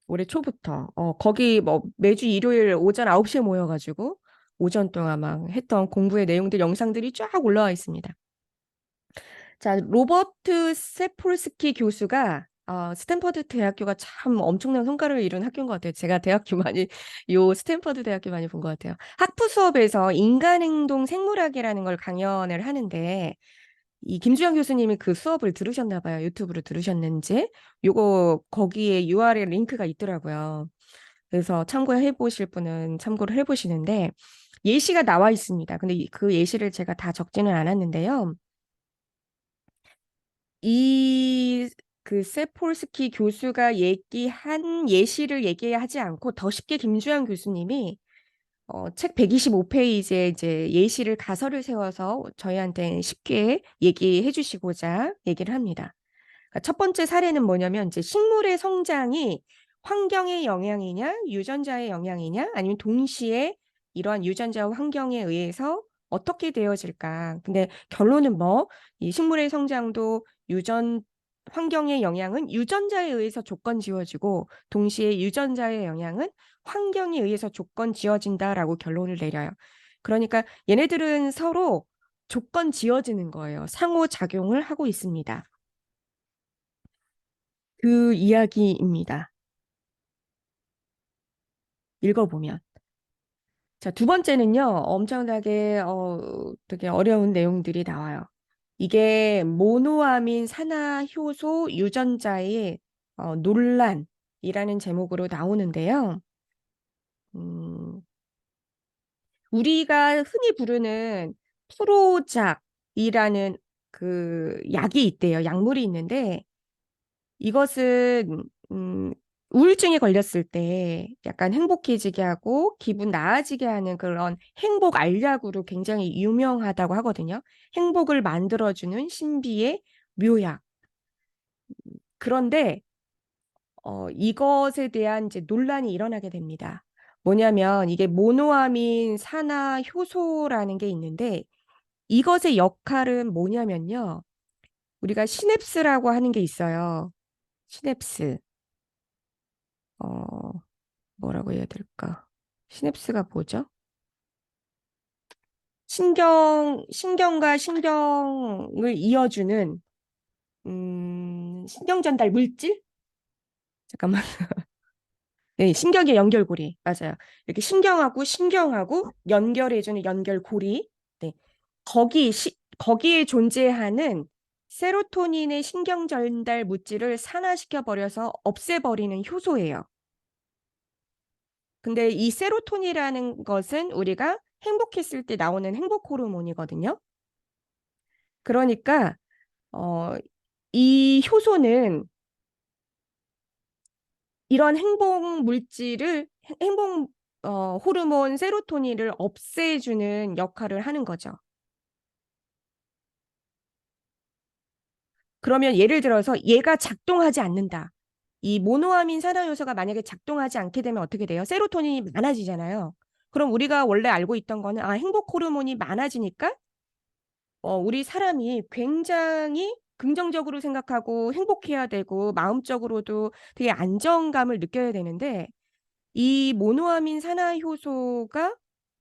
올해 초부터. 거기 뭐 매주 일요일 오전 9시에 모여가지고 오전 동안 막 했던 공부의 내용들, 영상들이 쫙 올라와 있습니다. 자, 로버트 세폴스키 교수가 스탠퍼드 대학교가 참 엄청난 성과를 이룬 학교인 것 같아요. 제가 대학교 많이, 요 스탠퍼드 대학교 많이 본 것 같아요. 학부 수업에서 인간행동 생물학이라는 걸 강연을 하는데, 이 김주영 교수님이 그 수업을 들으셨나 봐요. 유튜브로 들으셨는지. 요거 거기에 URL 링크가 있더라고요. 그래서 참고해 보실 분은 참고를 해 보시는데 예시가 나와 있습니다. 근데 그 예시를 제가 다 적지는 않았는데요. 이 그 세폴스키 교수가 얘기한 예시를 얘기하지 않고 더 쉽게 김주영 교수님이 책 125페이지에 이제 예시를 가설을 세워서 저희한테 쉽게 얘기해 주시고자 얘기를 합니다. 그러니까 첫 번째 사례는 뭐냐면 이제 식물의 성장이 환경의 영향이냐, 유전자의 영향이냐, 아니면 동시에 이러한 유전자와 환경에 의해서 어떻게 되어질까? 근데 결론은 뭐, 이 식물의 성장도 환경의 영향은 유전자에 의해서 조건 지어지고, 동시에 유전자의 영향은 환경에 의해서 조건 지어진다라고 결론을 내려요. 그러니까 얘네들은 서로 조건 지어지는 거예요. 상호작용을 하고 있습니다. 그 이야기입니다. 읽어보면. 자, 두 번째는요, 엄청나게, 되게 어려운 내용들이 나와요. 이게 모노아민 산화효소 유전자의 논란이라는 제목으로 나오는데요. 음, 우리가 흔히 부르는 프로작이라는 그 약이 있대요. 약물이 있는데, 이것은 우울증에 걸렸을 때 약간 행복해지게 하고 기분 나아지게 하는 그런 행복 알약으로 굉장히 유명하다고 하거든요. 행복을 만들어주는 신비의 묘약. 그런데 이것에 대한 이제 논란이 일어나게 됩니다. 뭐냐면 이게 모노아민 산화 효소라는 게 있는데 이것의 역할은 뭐냐면요. 우리가 시냅스라고 하는 게 있어요. 시냅스. 어, 뭐라고 해야 될까? 시냅스가 뭐죠? 신경과 신경을 이어주는, 신경 전달 물질? 잠깐만. 네, 신경의 연결고리. 맞아요. 이렇게 신경하고 연결해주는 연결고리. 네. 거기에 존재하는 세로토닌의 신경 전달 물질을 산화시켜 버려서 없애버리는 효소예요. 근데 이 세로토닌이라는 것은 우리가 행복했을 때 나오는 행복 호르몬이거든요. 그러니까 어, 이 효소는 이런 행복 호르몬 세로토닌을 없애주는 역할을 하는 거죠. 그러면 예를 들어서 얘가 작동하지 않는다. 이 모노아민 산화 요소가 만약에 작동하지 않게 되면 어떻게 돼요? 세로토닌이 많아지잖아요. 그럼 우리가 원래 알고 있던 거는 행복 호르몬이 많아지니까 우리 사람이 굉장히 긍정적으로 생각하고 행복해야 되고 마음적으로도 되게 안정감을 느껴야 되는데 이 모노아민 산화 효소가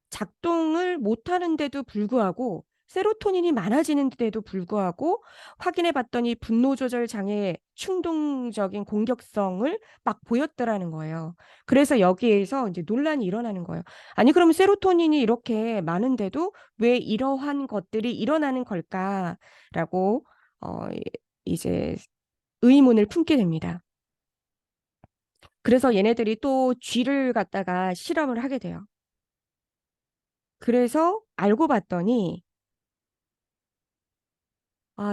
작동을 못하는데도 불구하고 세로토닌이 많아지는데도 불구하고 확인해 봤더니 분노 조절 장애 충동적인 공격성을 막 보였더라는 거예요. 그래서 여기에서 이제 논란이 일어나는 거예요. 아니 그러면 세로토닌이 이렇게 많은데도 왜 이러한 것들이 일어나는 걸까라고 이제 의문을 품게 됩니다. 그래서 얘네들이 또 쥐를 갖다가 실험을 하게 돼요. 그래서 알고 봤더니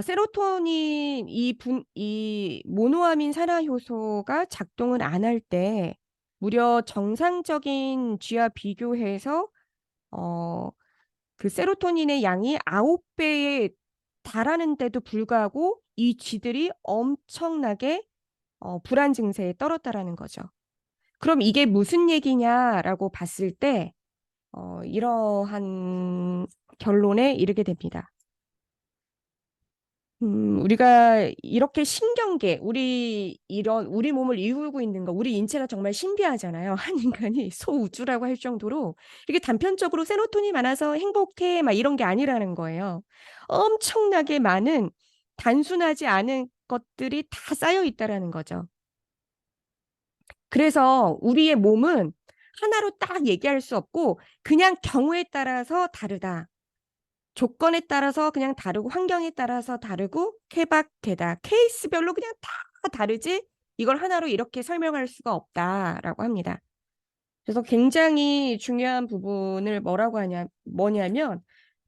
세로토닌 이 모노아민 산화 효소가 작동을 안 할 때 무려 정상적인 쥐와 비교해서 어, 그 세로토닌의 양이 9배에 달하는데도 불구하고 이 쥐들이 엄청나게 불안 증세에 떨었다라는 거죠. 그럼 이게 무슨 얘기냐라고 봤을 때 이러한 결론에 이르게 됩니다. 우리가 이렇게 신경계, 우리 몸을 이루고 있는 거, 우리 인체가 정말 신비하잖아요. 한 인간이 소우주라고 할 정도로 이게 단편적으로 세로토닌이 많아서 행복해, 막 이런 게 아니라는 거예요. 엄청나게 많은 단순하지 않은 것들이 다 쌓여 있다라는 거죠. 그래서 우리의 몸은 하나로 딱 얘기할 수 없고 그냥 경우에 따라서 다르다. 조건에 따라서 그냥 다르고 환경에 따라서 다르고 케바케다. 케이스별로 그냥 다 다르지 이걸 하나로 이렇게 설명할 수가 없다라고 합니다. 그래서 굉장히 중요한 부분을 뭐냐면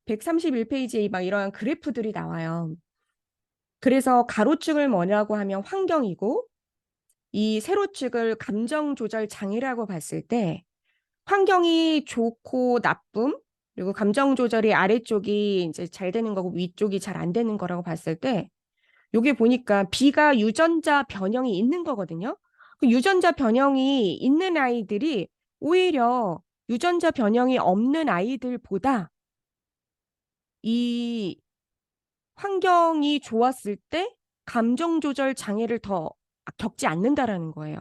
131페이지에 막 이러한 그래프들이 나와요. 그래서 가로축을 뭐냐고 하면 환경이고 이 세로축을 감정 조절 장애라고 봤을 때 환경이 좋고 나쁨, 그리고 감정 조절이 아래쪽이 이제 잘 되는 거고 위쪽이 잘 안 되는 거라고 봤을 때, 요게 보니까 B가 유전자 변형이 있는 거거든요. 그 유전자 변형이 있는 아이들이 오히려 유전자 변형이 없는 아이들보다 이 환경이 좋았을 때 감정 조절 장애를 더 겪지 않는다라는 거예요.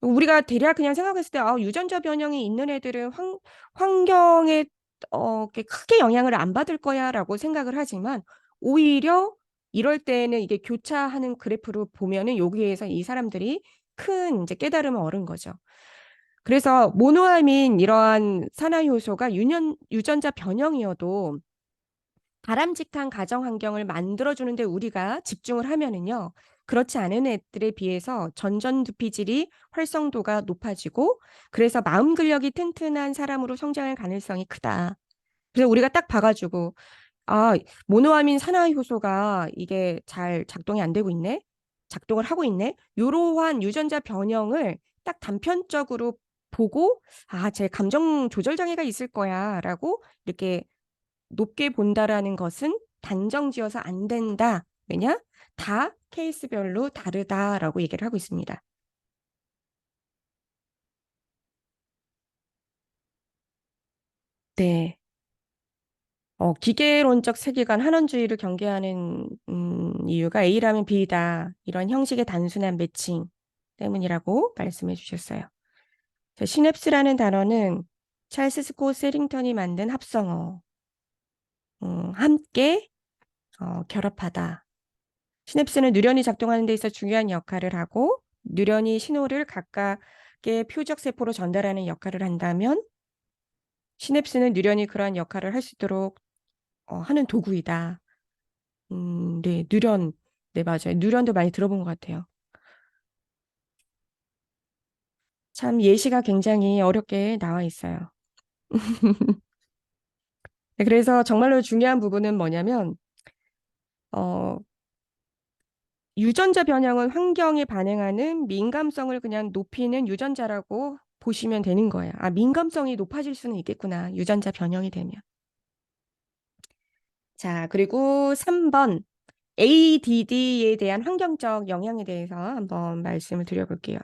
우리가 대략 그냥 생각했을 때, 유전자 변형이 있는 애들은 환경에 이렇게 크게 영향을 안 받을 거야라고 생각을 하지만 오히려 이럴 때는 이게 교차하는 그래프로 보면은 여기에서 이 사람들이 큰 이제 깨달음을 얻은 거죠. 그래서 모노아민 이러한 산화 효소가 유전자 변형이어도 바람직한 가정 환경을 만들어주는데 우리가 집중을 하면은요. 그렇지 않은 애들에 비해서 전전두피질이 활성도가 높아지고 그래서 마음 근력이 튼튼한 사람으로 성장할 가능성이 크다. 그래서 우리가 딱 봐가지고 아, 모노아민 산화 효소가 이게 잘 작동이 안 되고 있네. 작동을 하고 있네. 요러한 유전자 변형을 딱 단편적으로 보고 제 감정 조절 장애가 있을 거야라고 이렇게 높게 본다라는 것은 단정지어서 안 된다. 왜냐? 다 케이스별로 다르다라고 얘기를 하고 있습니다. 네. 기계론적 세계관 한원주의를 경계하는 이유가 A라면 B다. 이런 형식의 단순한 매칭 때문이라고 말씀해 주셨어요. 자, 시냅스라는 단어는 찰스 스콧 세링턴이 만든 합성어. 함께 결합하다. 시냅스는 뉴런이 작동하는 데 있어 중요한 역할을 하고 뉴런이 신호를 각각의 표적 세포로 전달하는 역할을 한다면 시냅스는 뉴런이 그러한 역할을 할 수 있도록 하는 도구이다. 네, 뉴런. 네, 맞아요. 뉴런도 많이 들어본 것 같아요. 참 예시가 굉장히 어렵게 나와 있어요. 네, 그래서 정말로 중요한 부분은 뭐냐면 어, 유전자 변형은 환경에 반응하는 민감성을 그냥 높이는 유전자라고 보시면 되는 거예요. 민감성이 높아질 수는 있겠구나. 유전자 변형이 되면. 자, 그리고 3번 ADD에 대한 환경적 영향에 대해서 한번 말씀을 드려볼게요.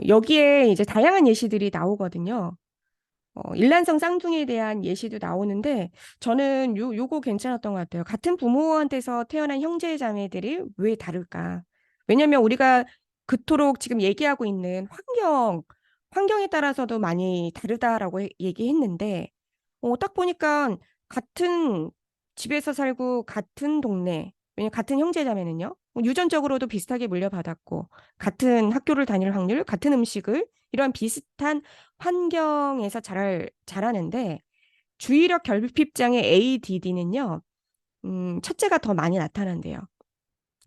여기에 이제 다양한 예시들이 나오거든요. 일란성 쌍둥이에 대한 예시도 나오는데 저는 요거 괜찮았던 것 같아요. 같은 부모한테서 태어난 형제 자매들이 왜 다를까? 왜냐면 우리가 그토록 지금 얘기하고 있는 환경에 따라서도 많이 다르다라고 얘기했는데 딱 보니까 같은 집에서 살고 같은 동네, 왜냐면 같은 형제 자매는요. 유전적으로도 비슷하게 물려받았고 같은 학교를 다닐 확률, 같은 음식을 이런 비슷한 환경에서 자라는데 주의력 결핍 장애 ADD는요, 첫째가 더 많이 나타난대요.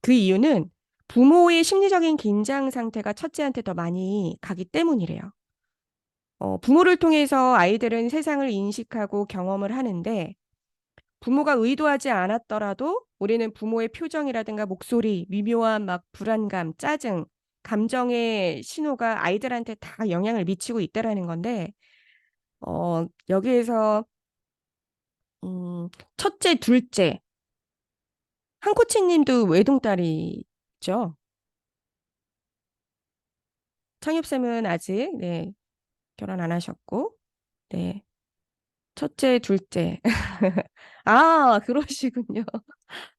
그 이유는 부모의 심리적인 긴장 상태가 첫째한테 더 많이 가기 때문이래요. 부모를 통해서 아이들은 세상을 인식하고 경험을 하는데 부모가 의도하지 않았더라도 우리는 부모의 표정이라든가 목소리, 미묘한 막 불안감, 짜증, 감정의 신호가 아이들한테 다 영향을 미치고 있다라는 건데 여기에서 첫째, 둘째, 한코치님도 외동딸이죠. 창엽쌤은 아직 네. 결혼 안 하셨고, 네. 첫째, 둘째. 아, 그러시군요.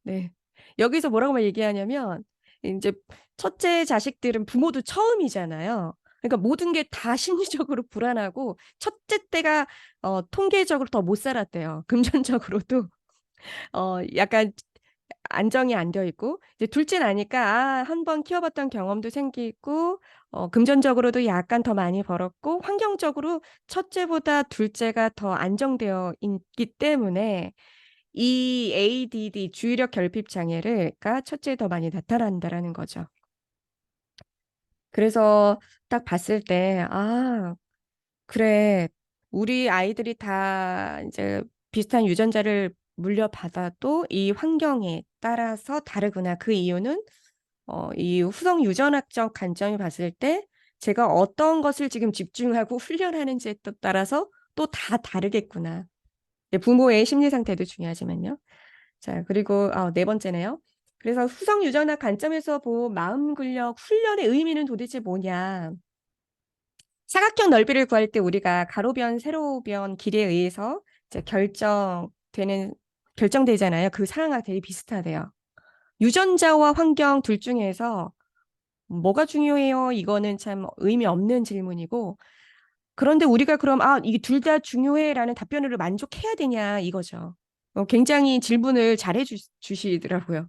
네. 여기서 뭐라고 얘기하냐면, 이제 첫째 자식들은 부모도 처음이잖아요. 그러니까 모든 게 다 심리적으로 불안하고, 첫째 때가 통계적으로 더 못 살았대요. 금전적으로도. 약간 안정이 안 되어 있고, 이제 둘째 나니까, 아, 한 번 키워봤던 경험도 생기고, 금전적으로도 약간 더 많이 벌었고, 환경적으로 첫째보다 둘째가 더 안정되어 있기 때문에, 이 ADD, 주의력 결핍 장애가 첫째에 더 많이 나타난다라는 거죠. 그래서 딱 봤을 때, 아, 그래. 우리 아이들이 다 이제 비슷한 유전자를 물려받아도 이 환경에 따라서 다르구나. 그 이유는 이 후성 유전학적 관점이 봤을 때 제가 어떤 것을 지금 집중하고 훈련하는지에 또 따라서 또 다 다르겠구나. 네, 부모의 심리 상태도 중요하지만요. 자, 그리고 네 번째네요. 그래서 후성 유전학 관점에서 본 마음 근력 훈련의 의미는 도대체 뭐냐? 사각형 넓이를 구할 때 우리가 가로변, 세로변 길이에 의해서 이제 결정되잖아요. 그 상황과 되게 비슷하대요. 유전자와 환경 둘 중에서 뭐가 중요해요? 이거는 참 의미 없는 질문이고, 그런데 우리가 그럼, 이게 둘 다 중요해라는 답변으로 만족해야 되냐, 이거죠. 굉장히 질문을 주시더라고요.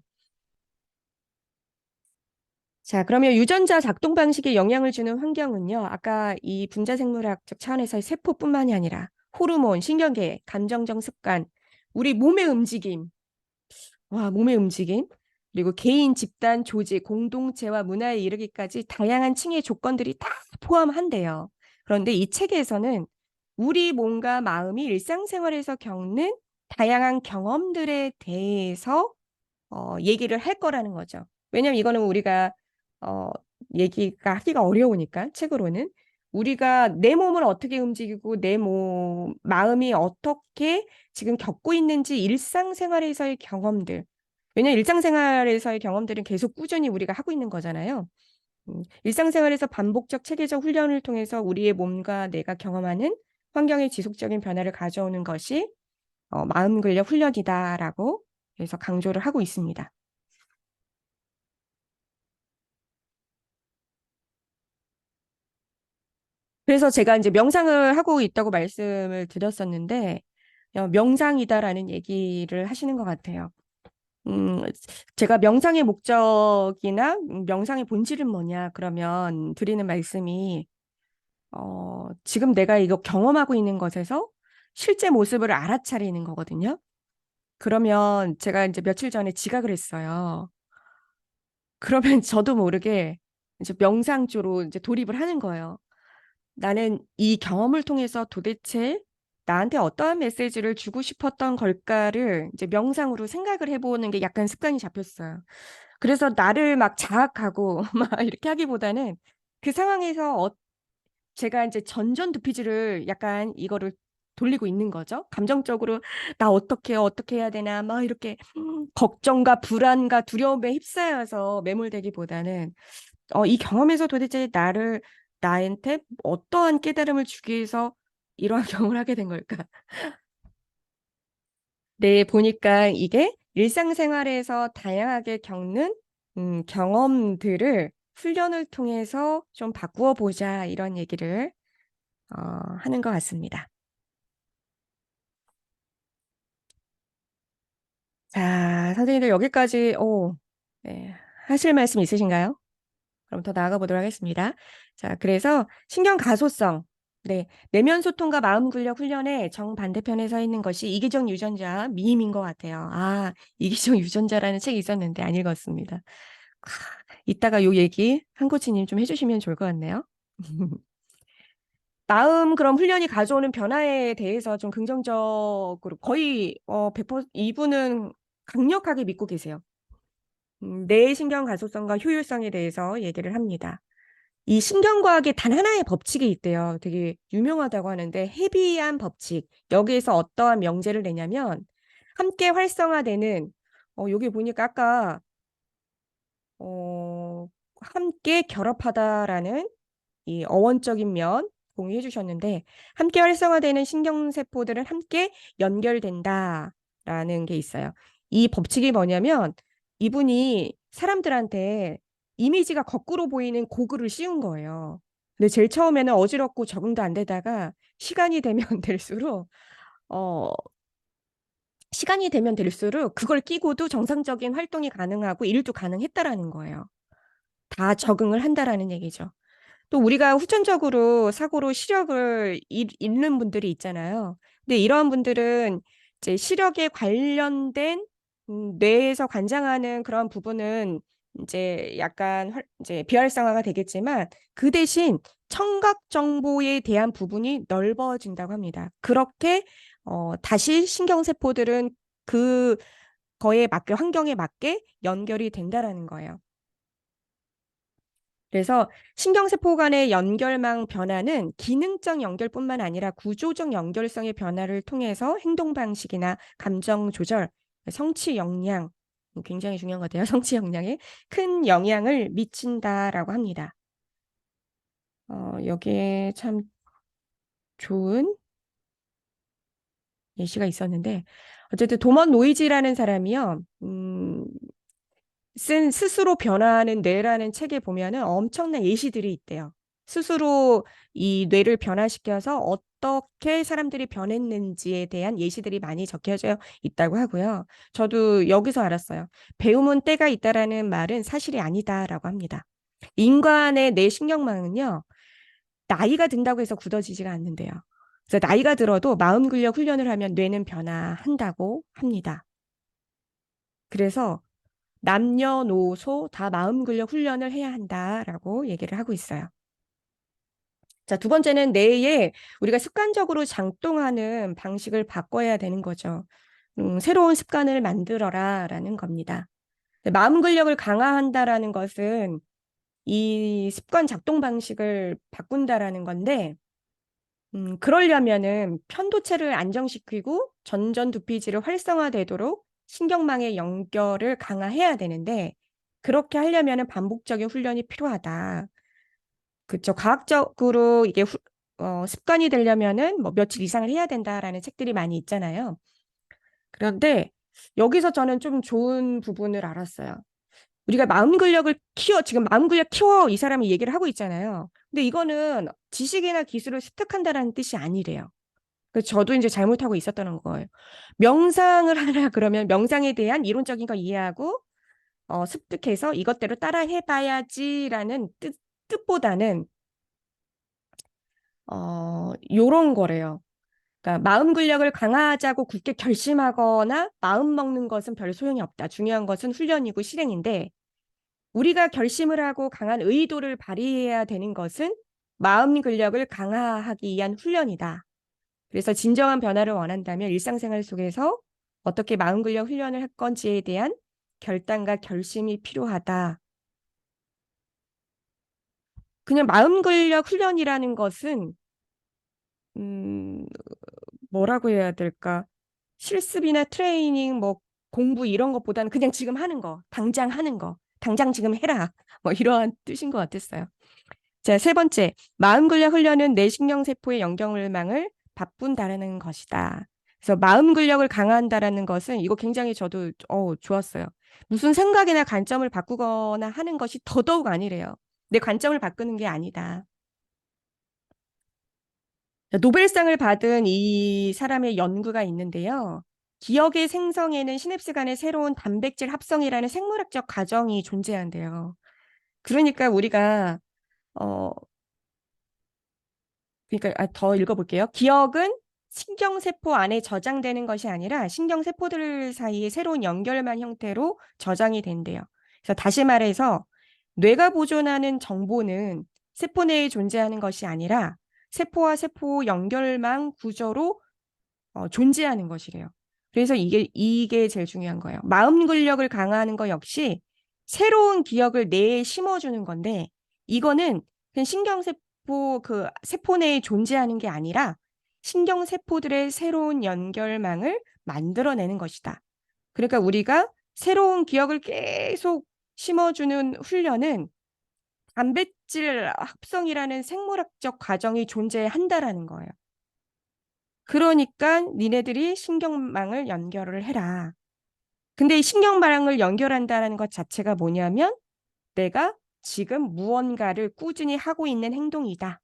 자, 그러면 유전자 작동 방식에 영향을 주는 환경은요, 아까 이 분자생물학적 차원에서의 세포뿐만이 아니라 호르몬, 신경계, 감정적 습관, 우리 몸의 움직임, 몸의 움직임, 그리고 개인, 집단, 조직, 공동체와 문화에 이르기까지 다양한 층의 조건들이 다 포함한대요. 그런데 이 책에서는 우리 몸과 마음이 일상생활에서 겪는 다양한 경험들에 대해서 얘기를 할 거라는 거죠. 왜냐면 이거는 우리가 어, 얘기가 하기가 어려우니까 책으로는 우리가 내 몸을 어떻게 움직이고 마음이 어떻게 지금 겪고 있는지 일상생활에서의 경험들. 왜냐면 일상생활에서의 경험들은 계속 꾸준히 우리가 하고 있는 거잖아요. 일상생활에서 반복적 체계적 훈련을 통해서 우리의 몸과 내가 경험하는 환경의 지속적인 변화를 가져오는 것이 마음 근력 훈련이다라고 그래서 강조를 하고 있습니다. 그래서 제가 이제 명상을 하고 있다고 말씀을 드렸었는데, 명상이다라는 얘기를 하시는 것 같아요. 음, 제가 명상의 목적이나 명상의 본질은 뭐냐, 그러면 드리는 말씀이, 지금 내가 이거 경험하고 있는 것에서 실제 모습을 알아차리는 거거든요. 그러면 제가 이제 며칠 전에 지각을 했어요. 그러면 저도 모르게 이제 명상 쪽으로 이제 돌입을 하는 거예요. 나는 이 경험을 통해서 도대체 나한테 어떠한 메시지를 주고 싶었던 걸까를 이제 명상으로 생각을 해보는 게 약간 습관이 잡혔어요. 그래서 나를 막 자학하고 막 이렇게 하기보다는 그 상황에서 제가 이제 전전두피질을 약간 이거를 돌리고 있는 거죠. 감정적으로 나 어떻게 해야 되나 막 이렇게 걱정과 불안과 두려움에 휩싸여서 매몰되기보다는 이 경험에서 도대체 나한테 어떠한 깨달음을 주기 위해서 이러한 경험을 하게 된 걸까? 네, 보니까 이게 일상생활에서 다양하게 겪는 경험들을 훈련을 통해서 좀 바꾸어 보자 이런 얘기를 하는 것 같습니다. 자, 선생님들 여기까지 네, 하실 말씀 있으신가요? 그럼 더 나아가 보도록 하겠습니다. 자, 그래서 신경 가소성. 네, 내면 소통과 마음 근력 훈련의 정반대편에 서 있는 것이 이기적 유전자 미임인 것 같아요. 아, 이기적 유전자라는 책이 있었는데 안 읽었습니다. 아, 이따가 요 얘기 한코치님 좀 해주시면 좋을 것 같네요. 마음 그럼 훈련이 가져오는 변화에 대해서 좀 긍정적으로 거의 100% 이분은 강력하게 믿고 계세요. 뇌 신경 가소성과 효율성에 대해서 얘기를 합니다. 이 신경과학에 단 하나의 법칙이 있대요. 되게 유명하다고 하는데 헤비한 법칙. 여기에서 어떠한 명제를 내냐면 함께 활성화되는 여기 보니까 아까 함께 결합하다라는 이 어원적인 면 공유해 주셨는데 함께 활성화되는 신경세포들은 함께 연결된다라는 게 있어요. 이 법칙이 뭐냐면 이분이 사람들한테 이미지가 거꾸로 보이는 고글을 씌운 거예요. 근데 제일 처음에는 어지럽고 적응도 안 되다가 될수록 어, 시간이 되면 될수록 그걸 끼고도 정상적인 활동이 가능하고 일도 가능했다라는 거예요. 다 적응을 한다라는 얘기죠. 또 우리가 후천적으로 사고로 시력을 잃는 분들이 있잖아요. 근데 이러한 분들은 이제 시력에 관련된 뇌에서 관장하는 그런 부분은 이제 약간 이제 비활성화가 되겠지만 그 대신 청각 정보에 대한 부분이 넓어진다고 합니다. 그렇게 다시 신경세포들은 그 거에 맞게 환경에 맞게 연결이 된다라는 거예요. 그래서 신경세포 간의 연결망 변화는 기능적 연결뿐만 아니라 구조적 연결성의 변화를 통해서 행동 방식이나 감정 조절, 성취 역량, 굉장히 중요한 것 같아요. 성취 역량에 큰 영향을 미친다라고 합니다. 여기에 참 좋은 예시가 있었는데, 어쨌든 도먼 노이지라는 사람이요, 쓴 스스로 변화하는 뇌라는 책에 보면은 엄청난 예시들이 있대요. 스스로 이 뇌를 변화시켜서 어떻게 사람들이 변했는지에 대한 예시들이 많이 적혀져 있다고 하고요. 저도 여기서 알았어요. 배움은 때가 있다라는 말은 사실이 아니다라고 합니다. 인간의 뇌 신경망은요, 나이가 든다고 해서 굳어지지가 않는데요. 그래서 나이가 들어도 마음 근력 훈련을 하면 뇌는 변화한다고 합니다. 그래서 남녀노소 다 마음 근력 훈련을 해야 한다라고 얘기를 하고 있어요. 자, 두 번째는 뇌에 우리가 습관적으로 작동하는 방식을 바꿔야 되는 거죠. 새로운 습관을 만들어라라는 겁니다. 마음 근력을 강화한다라는 것은 이 습관 작동 방식을 바꾼다라는 건데, 그러려면은 편도체를 안정시키고 전전두피질을 활성화되도록 신경망의 연결을 강화해야 되는데 그렇게 하려면은 반복적인 훈련이 필요하다. 그쵸. 과학적으로 이게 습관이 되려면은 뭐 며칠 이상을 해야 된다라는 책들이 많이 있잖아요. 그런데 여기서 저는 좀 좋은 부분을 알았어요. 우리가 마음 근력을 지금 마음 근력 키워 이 사람이 얘기를 하고 있잖아요. 근데 이거는 지식이나 기술을 습득한다라는 뜻이 아니래요. 그래서 저도 이제 잘못하고 있었던 거예요. 명상을 하라 그러면 명상에 대한 이론적인 거 이해하고 습득해서 이것대로 따라 해봐야지라는 뜻보다는 요런 거래요. 그러니까 마음 근력을 강화하자고 굳게 결심하거나 마음 먹는 것은 별 소용이 없다. 중요한 것은 훈련이고 실행인데 우리가 결심을 하고 강한 의도를 발휘해야 되는 것은 마음 근력을 강화하기 위한 훈련이다. 그래서 진정한 변화를 원한다면 일상생활 속에서 어떻게 마음 근력 훈련을 할 건지에 대한 결단과 결심이 필요하다. 그냥 마음 근력 훈련이라는 것은 음, 뭐라고 해야 될까? 실습이나 트레이닝, 뭐 공부 이런 것보다는 그냥 지금 하는 거, 당장 하는 거, 당장 지금 해라. 뭐 이러한 뜻인 것 같았어요. 자, 세 번째, 마음 근력 훈련은 뇌신경세포의 연결망을 바꾼다라는 것이다. 그래서 마음 근력을 강화한다라는 것은 이거 굉장히 저도 좋았어요. 무슨 생각이나 관점을 바꾸거나 하는 것이 더더욱 아니래요. 내 관점을 바꾸는 게 아니다. 노벨상을 받은 이 사람의 연구가 있는데요. 기억의 생성에는 시냅스 간의 새로운 단백질 합성이라는 생물학적 과정이 존재한대요. 그러니까 우리가 어, 더 읽어볼게요. 기억은 신경세포 안에 저장되는 것이 아니라 신경세포들 사이에 새로운 연결망 형태로 저장이 된대요. 그래서 다시 말해서 뇌가 보존하는 정보는 세포 내에 존재하는 것이 아니라 세포와 세포 연결망 구조로 존재하는 것이래요. 그래서 이게 제일 중요한 거예요. 마음 근력을 강화하는 것 역시 새로운 기억을 뇌에 심어주는 건데 이거는 그냥 신경세포 그 세포 내에 존재하는 게 아니라 신경세포들의 새로운 연결망을 만들어내는 것이다. 그러니까 우리가 새로운 기억을 계속 심어주는 훈련은 단백질 합성이라는 생물학적 과정이 존재한다라는 거예요. 그러니까 니네들이 신경망을 연결을 해라. 근데 이 신경망을 연결한다는 것 자체가 뭐냐면 내가 지금 무언가를 꾸준히 하고 있는 행동이다.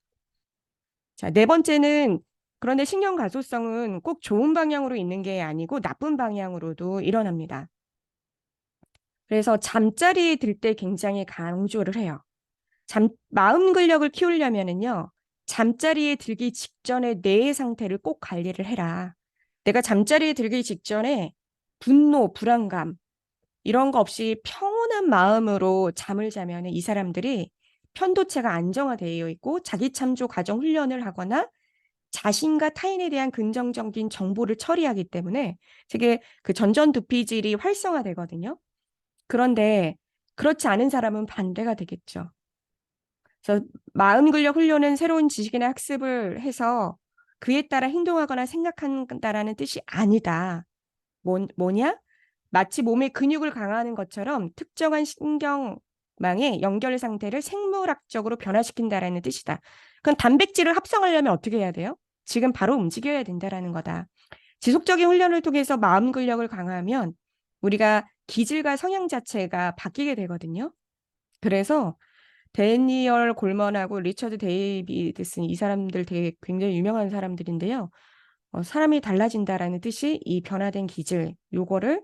자, 네 번째는 그런데 신경 가소성은 꼭 좋은 방향으로 있는 게 아니고 나쁜 방향으로도 일어납니다. 그래서 잠자리에 들 때 굉장히 강조를 해요. 마음 근력을 키우려면은요, 잠자리에 들기 직전에 뇌의 상태를 꼭 관리를 해라. 내가 잠자리에 들기 직전에 분노, 불안감, 이런 거 없이 평온한 마음으로 잠을 자면 이 사람들이 편도체가 안정화되어 있고 자기 참조 과정 훈련을 하거나 자신과 타인에 대한 긍정적인 정보를 처리하기 때문에 되게 그 전전두피질이 활성화되거든요. 그런데 그렇지 않은 사람은 반대가 되겠죠. 그래서 마음 근력 훈련은 새로운 지식이나 학습을 해서 그에 따라 행동하거나 생각한다라는 뜻이 아니다. 뭐냐? 마치 몸의 근육을 강화하는 것처럼 특정한 신경망의 연결 상태를 생물학적으로 변화시킨다라는 뜻이다. 그럼 단백질을 합성하려면 어떻게 해야 돼요? 지금 바로 움직여야 된다라는 거다. 지속적인 훈련을 통해서 마음 근력을 강화하면 우리가 기질과 성향 자체가 바뀌게 되거든요. 그래서 데니얼 골먼하고 리처드 데이비드슨 이 사람들 되게 굉장히 유명한 사람들인데요. 사람이 달라진다라는 뜻이 이 변화된 기질, 요거를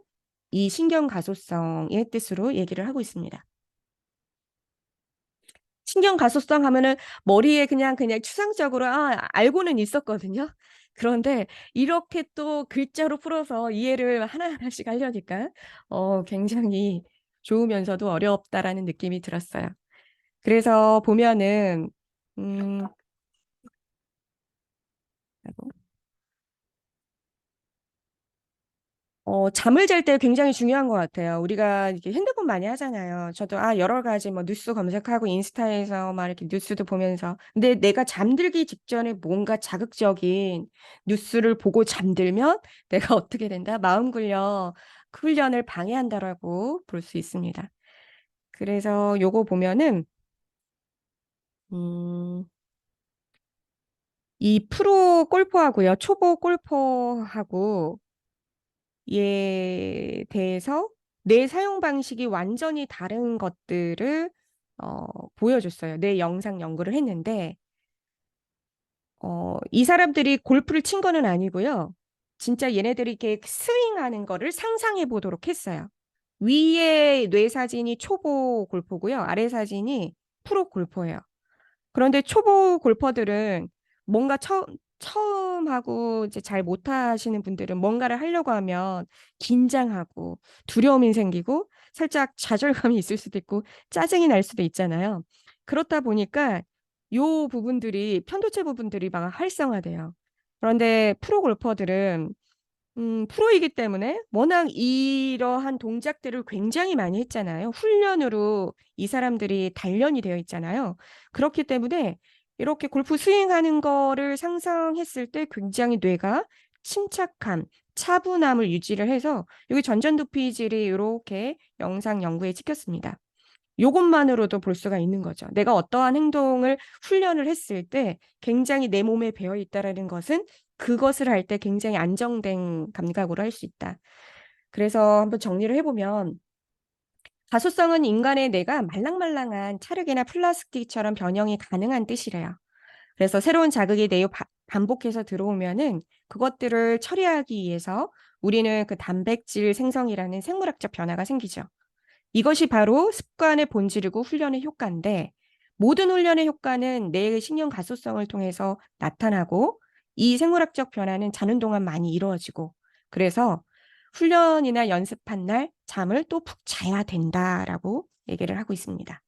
이 신경 가소성의 뜻으로 얘기를 하고 있습니다. 신경 가소성 하면은 머리에 그냥 추상적으로 알고는 있었거든요. 그런데 이렇게 또 글자로 풀어서 이해를 하나하나씩 하려니까 굉장히 좋으면서도 어렵다라는 느낌이 들었어요. 그래서 보면은 음, 잠을 잘 때 굉장히 중요한 것 같아요. 우리가 이렇게 핸드폰 많이 하잖아요. 저도 여러 가지 뭐 뉴스 검색하고 인스타에서 막 이렇게 뉴스도 보면서. 근데 내가 잠들기 직전에 뭔가 자극적인 뉴스를 보고 잠들면 내가 어떻게 된다? 마음 근력 훈련을 방해한다라고 볼 수 있습니다. 그래서 요거 보면은 음, 이 프로 골퍼하고요, 초보 골퍼하고 에 대해서 뇌 사용 방식이 완전히 다른 것들을 보여줬어요. 뇌 영상 연구를 했는데 이 사람들이 골프를 친 거는 아니고요. 진짜 얘네들이 이렇게 스윙하는 거를 상상해 보도록 했어요. 위에 뇌 사진이 초보 골퍼고요. 아래 사진이 프로 골퍼예요. 그런데 초보 골퍼들은 뭔가 처음 하고 이제 잘 못하시는 분들은 뭔가를 하려고 하면 긴장하고 두려움이 생기고 살짝 좌절감이 있을 수도 있고 짜증이 날 수도 있잖아요. 그렇다 보니까 요 부분들이 편도체 부분들이 막 활성화돼요. 그런데 프로 골퍼들은 프로이기 때문에 워낙 이러한 동작들을 굉장히 많이 했잖아요. 훈련으로 이 사람들이 단련이 되어 있잖아요. 그렇기 때문에 이렇게 골프 스윙하는 거를 상상했을 때 굉장히 뇌가 침착함, 차분함을 유지를 해서 여기 전전두피질이 이렇게 영상 연구에 찍혔습니다. 요것만으로도 볼 수가 있는 거죠. 내가 어떠한 행동을 훈련을 했을 때 굉장히 내 몸에 배어 있다라는 것은 그것을 할 때 굉장히 안정된 감각으로 할 수 있다. 그래서 한번 정리를 해보면 가소성은 인간의 뇌가 말랑말랑한 찰흙이나 플라스틱처럼 변형이 가능한 뜻이래요. 그래서 새로운 자극이 뇌에 반복해서 들어오면은 그것들을 처리하기 위해서 우리는 그 단백질 생성이라는 생물학적 변화가 생기죠. 이것이 바로 습관의 본질이고 훈련의 효과인데 모든 훈련의 효과는 뇌의 신경 가소성을 통해서 나타나고 이 생물학적 변화는 자는 동안 많이 이루어지고 그래서 훈련이나 연습한 날 잠을 또 푹 자야 된다라고 얘기를 하고 있습니다.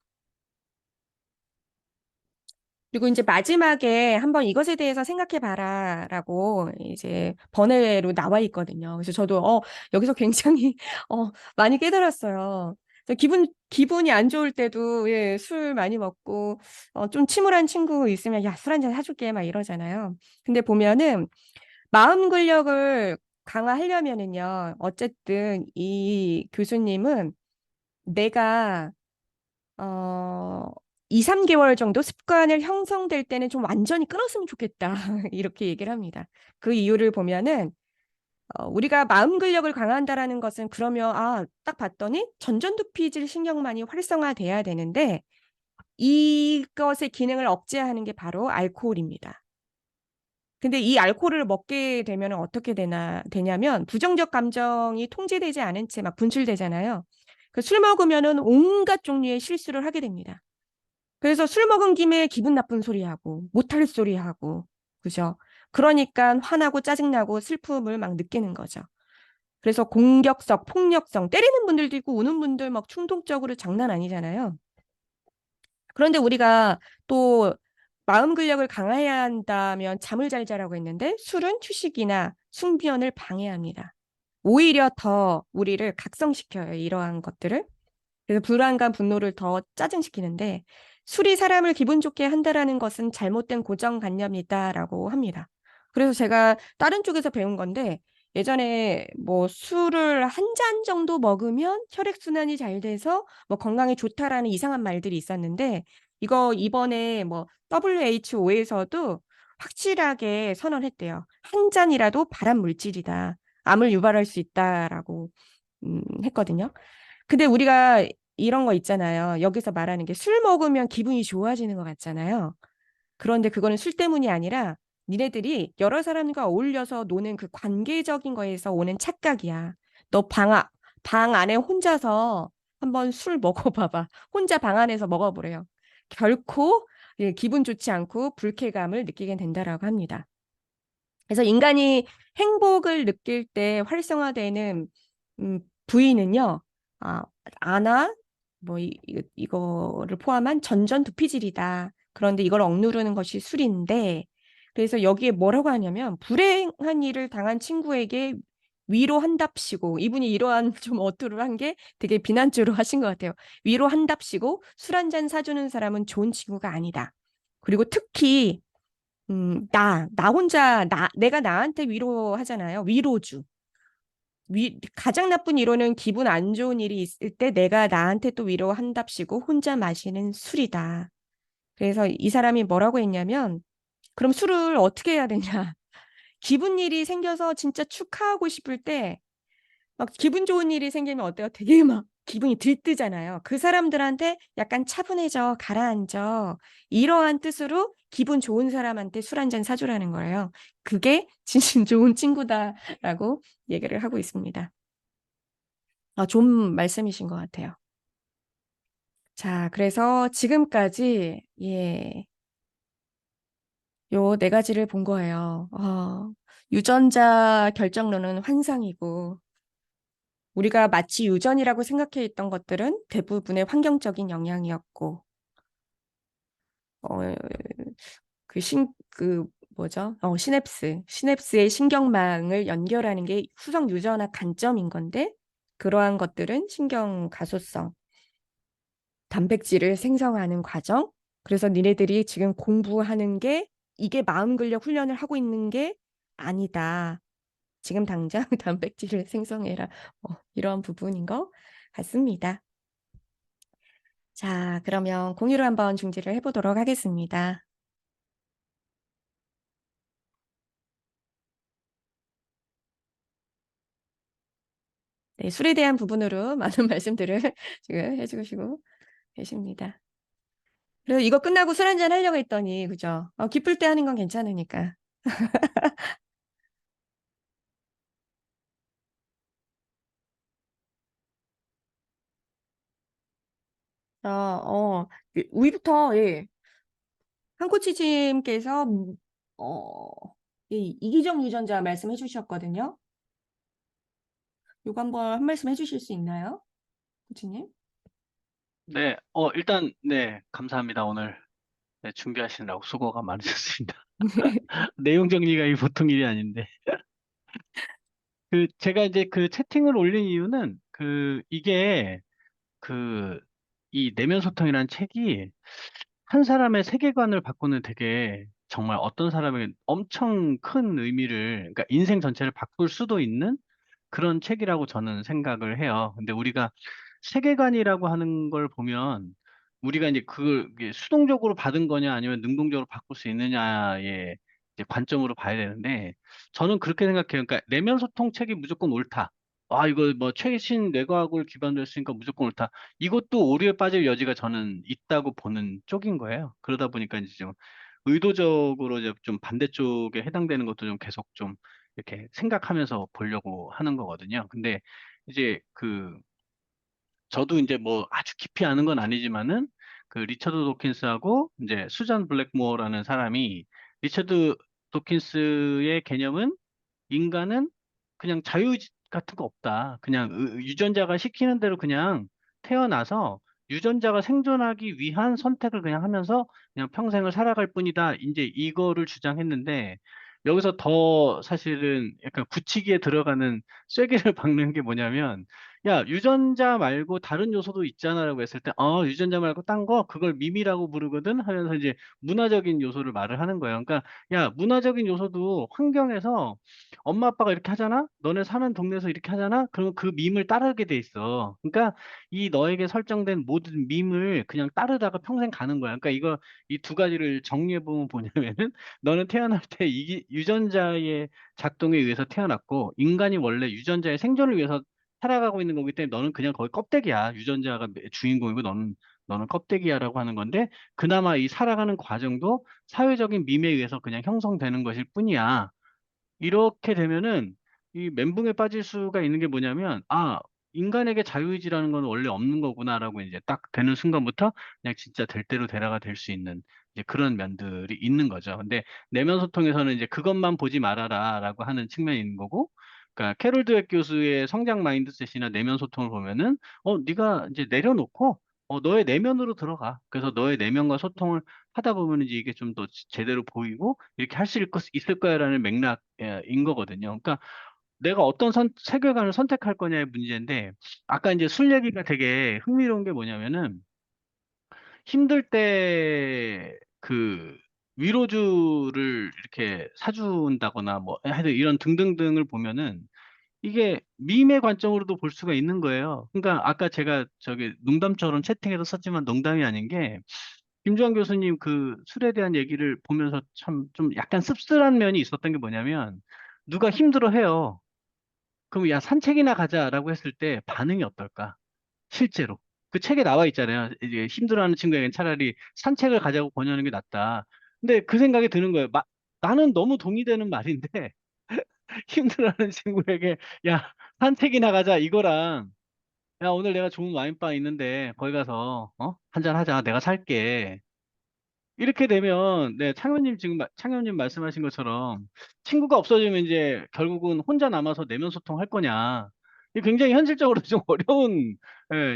그리고 이제 마지막에 한번 이것에 대해서 생각해 봐라라고 이제 번외로 나와 있거든요. 그래서 저도 여기서 굉장히 많이 깨달았어요. 그래서 기분이 안 좋을 때도 예, 술 많이 먹고 좀 침울한 친구 있으면 야, 술 한잔 사줄게 막 이러잖아요. 근데 보면은 마음 근력을 강화하려면은요. 어쨌든 이 교수님은 내가 어 2, 3개월 정도 습관을 형성될 때는 좀 완전히 끊었으면 좋겠다. 이렇게 얘기를 합니다. 그 이유를 보면은 우리가 마음 근력을 강화한다라는 것은 그러면 딱 봤더니 전전두피질 신경만이 활성화돼야 되는데 이것의 기능을 억제하는 게 바로 알코올입니다. 근데 이 알코올을 먹게 되면 어떻게 되냐면 부정적 감정이 통제되지 않은 채 막 분출되잖아요. 그 술 먹으면은 온갖 종류의 실수를 하게 됩니다. 그래서 술 먹은 김에 기분 나쁜 소리 하고 못할 소리 하고 그죠? 그러니까 화나고 짜증나고 슬픔을 막 느끼는 거죠. 그래서 공격성, 폭력성, 때리는 분들도 있고 우는 분들 막 충동적으로 장난 아니잖아요. 그런데 우리가 또 마음 근력을 강화해야 한다면 잠을 잘 자라고 했는데 술은 휴식이나 숙면을 방해합니다. 오히려 더 우리를 각성시켜요, 이러한 것들을. 그래서 불안감, 분노를 더 짜증시키는데 술이 사람을 기분 좋게 한다라는 것은 잘못된 고정관념이다라고 합니다. 그래서 제가 다른 쪽에서 배운 건데 예전에 뭐 술을 한 잔 정도 먹으면 혈액순환이 잘 돼서 뭐 건강에 좋다라는 이상한 말들이 있었는데 이거 이번에 뭐 WHO에서도 확실하게 선언했대요. 한 잔이라도 발암 물질이다. 암을 유발할 수 있다라고 했거든요. 근데 우리가 이런 거 있잖아요. 여기서 말하는 게 술 먹으면 기분이 좋아지는 것 같잖아요. 그런데 그거는 술 때문이 아니라 니네들이 여러 사람과 어울려서 노는 그 관계적인 거에서 오는 착각이야. 너 방 안에 혼자서 한번 술 먹어봐봐. 혼자 방 안에서 먹어보래요. 결코 기분 좋지 않고 불쾌감을 느끼게 된다라고 합니다. 그래서 인간이 행복을 느낄 때 활성화되는 부위는요, 아, 아나 뭐 이거를 포함한 전전두피질이다. 그런데 이걸 억누르는 것이 술인데, 그래서 여기에 뭐라고 하냐면 불행한 일을 당한 친구에게 위로한답시고 이분이 이러한 좀 어투를 한 게 되게 비난조로 하신 것 같아요. 위로한답시고 술 한 잔 사주는 사람은 좋은 친구가 아니다. 그리고 특히 나 혼자, 내가 나한테 위로하잖아요. 위로주. 가장 나쁜 위로는 기분 안 좋은 일이 있을 때 내가 나한테 또 위로한답시고 혼자 마시는 술이다. 그래서 이 사람이 뭐라고 했냐면, 그럼 술을 어떻게 해야 되냐. 기분 일이 생겨서 진짜 축하하고 싶을 때 막 기분 좋은 일이 생기면 어때요? 되게 막 기분이 들뜨잖아요. 그 사람들한테 약간 차분해져, 가라앉아. 이러한 뜻으로 기분 좋은 사람한테 술 한 잔 사주라는 거예요. 그게 진심 좋은 친구다라고 얘기를 하고 있습니다. 좋은 말씀이신 것 같아요. 자, 그래서 지금까지, 요 네 가지를 본 거예요. 유전자 결정론은 환상이고, 우리가 마치 유전이라고 생각해 있던 것들은 대부분의 환경적인 영향이었고, 어, 그 뭐죠? 시냅스의 신경망을 연결하는 게 후성 유전학 관점인 건데, 그러한 것들은 신경 가소성, 단백질을 생성하는 과정. 그래서 니네들이 지금 공부하는 게 이게 마음 근력 훈련을 하고 있는 게 아니다. 지금 당장 단백질을 생성해라. 이런 부분인 것 같습니다. 자, 그러면 공유를 한번 중지를 해보도록 하겠습니다. 네, 술에 대한 부분으로 많은 말씀들을 지금 해주시고 계십니다. 그리고 이거 끝나고 술 한잔 하려고 했더니, 그죠? 기쁠 때 하는 건 괜찮으니까. 우리부터, 예. 한코치님께서, 어, 이기정 유전자 말씀해 주셨거든요. 요거 한번 한 말씀 해주실 수 있나요? 코치님? 네, 일단, 네, 감사합니다. 오늘 네, 준비하시느라고 수고가 많으셨습니다. 내용 정리가 이 보통 일이 아닌데. 제가 이제 그 채팅을 올린 이유는, 그, 이 내면 소통이라는 책이 한 사람의 세계관을 바꾸는 되게 정말 어떤 사람에게 엄청 큰 의미를, 그러니까 인생 전체를 바꿀 수도 있는 그런 책이라고 저는 생각을 해요. 근데 우리가 세계관이라고 하는 걸 보면 우리가 이제 그걸 이게 수동적으로 받은 거냐 아니면 능동적으로 바꿀 수 있느냐의 이제 관점으로 봐야 되는데 저는 그렇게 생각해요. 그러니까 내면 소통책이 무조건 옳다. 아, 이거 뭐 최신 뇌과학을 기반으로 했으니까 무조건 옳다. 이것도 오류에 빠질 여지가 저는 있다고 보는 쪽인 거예요. 그러다 보니까 이제 좀 의도적으로 이제 좀 반대쪽에 해당되는 것도 좀 계속 좀 이렇게 생각하면서 보려고 하는 거거든요. 근데 이제 저도 이제 뭐 아주 깊이 아는 건 아니지만은 그 리처드 도킨스하고 이제 수잔 블랙모어라는 사람이 리처드 도킨스의 개념은 인간은 그냥 자유의지 같은 거 없다. 그냥 유전자가 시키는 대로 그냥 태어나서 유전자가 생존하기 위한 선택을 그냥 하면서 그냥 평생을 살아갈 뿐이다. 이제 이거를 주장했는데 여기서 더 사실은 약간 굳히기에 들어가는 쐐기를 박는 게 뭐냐면 야, 유전자 말고 다른 요소도 있잖아라고 했을 때, 유전자 말고 딴 거, 그걸 미미라고 부르거든 하면서 이제 문화적인 요소를 말을 하는 거예요. 그러니까, 야, 문화적인 요소도 환경에서 엄마 아빠가 이렇게 하잖아? 너네 사는 동네에서 이렇게 하잖아? 그러면 그 밈을 따르게 돼 있어. 그러니까 이 너에게 설정된 모든 밈을 그냥 따르다가 평생 가는 거야. 그러니까 이 두 가지를 정리해 보면 뭐냐면은 너는 태어날 때 이 유전자의 작동에 의해서 태어났고 인간이 원래 유전자의 생존을 위해서 살아가고 있는 거기 때문에 너는 그냥 거의 껍데기야. 유전자가 주인공이고 너는 껍데기야라고 하는 건데 그나마 이 살아가는 과정도 사회적인 밈에 의해서 그냥 형성되는 것일 뿐이야. 이렇게 되면은 이 멘붕에 빠질 수가 있는 게 뭐냐면, 인간에게 자유의지라는 건 원래 없는 거구나라고 이제 딱 되는 순간부터 그냥 진짜 될 대로 되라가 될 수 있는 이제 그런 면들이 있는 거죠. 근데 내면 소통에서는 이제 그것만 보지 말아라라고 하는 측면이 있는 거고, 그러니까 캐롤 드웨 교수의 성장 마인드셋이나 내면 소통을 보면은, 네가 이제 내려놓고 너의 내면으로 들어가. 그래서 너의 내면과 소통을 하다 보면 이제 이게 좀 더 제대로 보이고 이렇게 할 수 있을 거야라는 맥락인 거거든요. 그러니까 내가 어떤 세계관을 선택할 거냐의 문제인데 아까 이제 술 얘기가 되게 흥미로운 게 뭐냐면은 힘들 때 위로주를 이렇게 사준다거나 뭐 하여튼 이런 등등등을 보면은 이게 밈의 관점으로도 볼 수가 있는 거예요. 그러니까 아까 제가 저기 농담처럼 채팅에도 썼지만 농담이 아닌 게 김주환 교수님 그 술에 대한 얘기를 보면서 참 좀 약간 씁쓸한 면이 있었던 게 뭐냐면 누가 힘들어 해요. 그럼 야 산책이나 가자라고 했을 때 반응이 어떨까? 실제로. 그 책에 나와 있잖아요. 이제 힘들어하는 친구에겐 차라리 산책을 가자고 권유하는 게 낫다. 근데 그 생각이 드는 거예요. 나는 너무 동의되는 말인데 힘들어하는 친구에게 야 산책이나 가자 이거랑 야 오늘 내가 좋은 와인바 있는데 거기 가서 한잔 하자 내가 살게 이렇게 되면, 네, 창현님 말씀하신 것처럼 친구가 없어지면 이제 결국은 혼자 남아서 내면 소통할 거냐. 이게 굉장히 현실적으로 좀 어려운,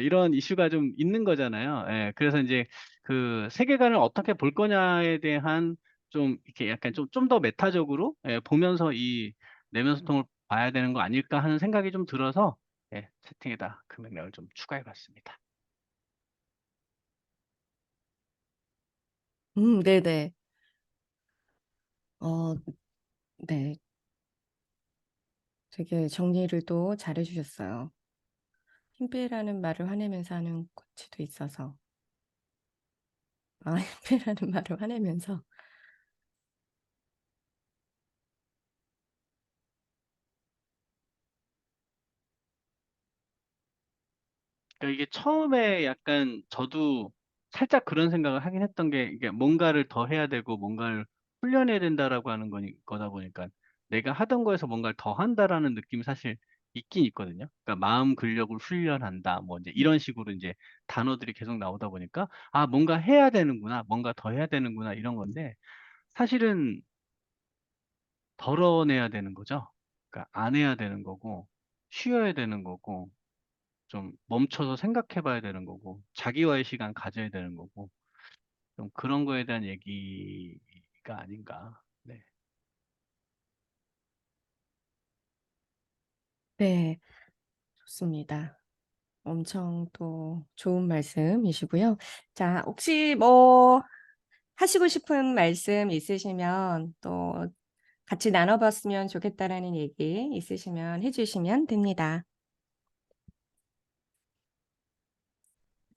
이런 이슈가 좀 있는 거잖아요. 그래서 이제 그 세계관을 어떻게 볼 거냐에 대한 좀 이렇게 약간 좀 더 메타적으로, 보면서 이 내면 소통을 봐야 되는 거 아닐까 하는 생각이 좀 들어서, 채팅에다 그 맥락을 좀 추가해 봤습니다. 네네. 어, 네. 되게 정리를 또 잘해주셨어요. 힘빼라는 말을 화내면서 하는 코치도 있어서. 힘빼라는 말을 화내면서. 그러니까 이게 처음에 약간 저도 살짝 그런 생각을 하긴 했던 게 이게 뭔가를 더 해야 되고 뭔가를 훈련해야 된다라고 하는 거다 보니까 내가 하던 거에서 뭔가를 더 한다라는 느낌이 사실 있긴 있거든요. 그러니까 마음 근력을 훈련한다. 뭐 이제 이런 식으로 이제 단어들이 계속 나오다 보니까 뭔가 해야 되는구나. 뭔가 더 해야 되는구나. 이런 건데 사실은 덜어내야 되는 거죠. 그러니까 안 해야 되는 거고 쉬어야 되는 거고 좀 멈춰서 생각해 봐야 되는 거고, 자기와의 시간 가져야 되는 거고, 좀 그런 거에 대한 얘기가 아닌가. 네. 네, 좋습니다. 엄청 또 좋은 말씀이시고요. 자, 혹시 뭐 하시고 싶은 말씀 있으시면 또 같이 나눠봤으면 좋겠다라는 얘기 있으시면 해주시면 됩니다.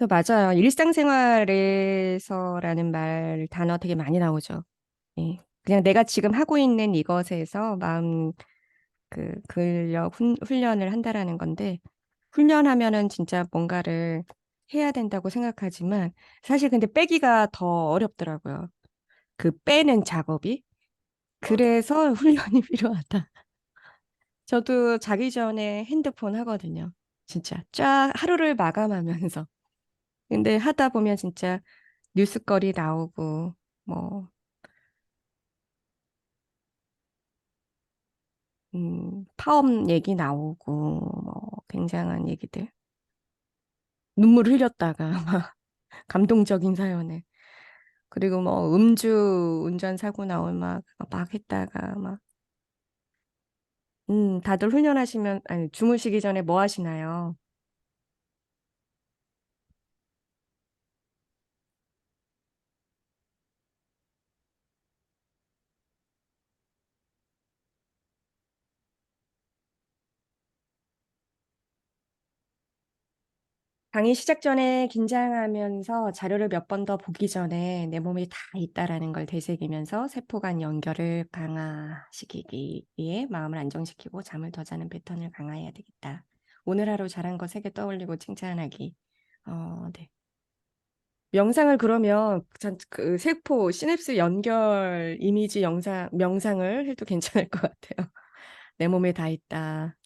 맞아요. 일상생활에서라는 말, 단어 되게 많이 나오죠. 예. 그냥 내가 지금 하고 있는 이것에서 마음 근력 훈련을 한다라는 건데, 훈련하면은 진짜 뭔가를 해야 된다고 생각하지만, 사실 근데 빼기가 더 어렵더라고요. 그 빼는 작업이. 맞아. 그래서 훈련이 필요하다. 저도 자기 전에 핸드폰 하거든요. 진짜 쫙 하루를 마감하면서. 근데 하다 보면 진짜 뉴스거리 나오고, 뭐, 파업 얘기 나오고, 뭐, 굉장한 얘기들. 눈물 흘렸다가, 막, 감동적인 사연에. 그리고 뭐, 음주 운전사고 나올 막 했다가, 막, 다들 훈련하시면, 아니, 주무시기 전에 뭐 하시나요? 강의 시작 전에 긴장하면서 자료를 몇 번 더 보기 전에 내 몸에 다 있다라는 걸 되새기면서 세포 간 연결을 강화시키기 위해 마음을 안정시키고 잠을 더 자는 패턴을 강화해야 되겠다. 오늘 하루 잘한 거 3개 떠올리고 칭찬하기. 네. 명상을 그러면 그 세포 시냅스 연결 이미지 명상을 해도 괜찮을 것 같아요. 내 몸에 다 있다.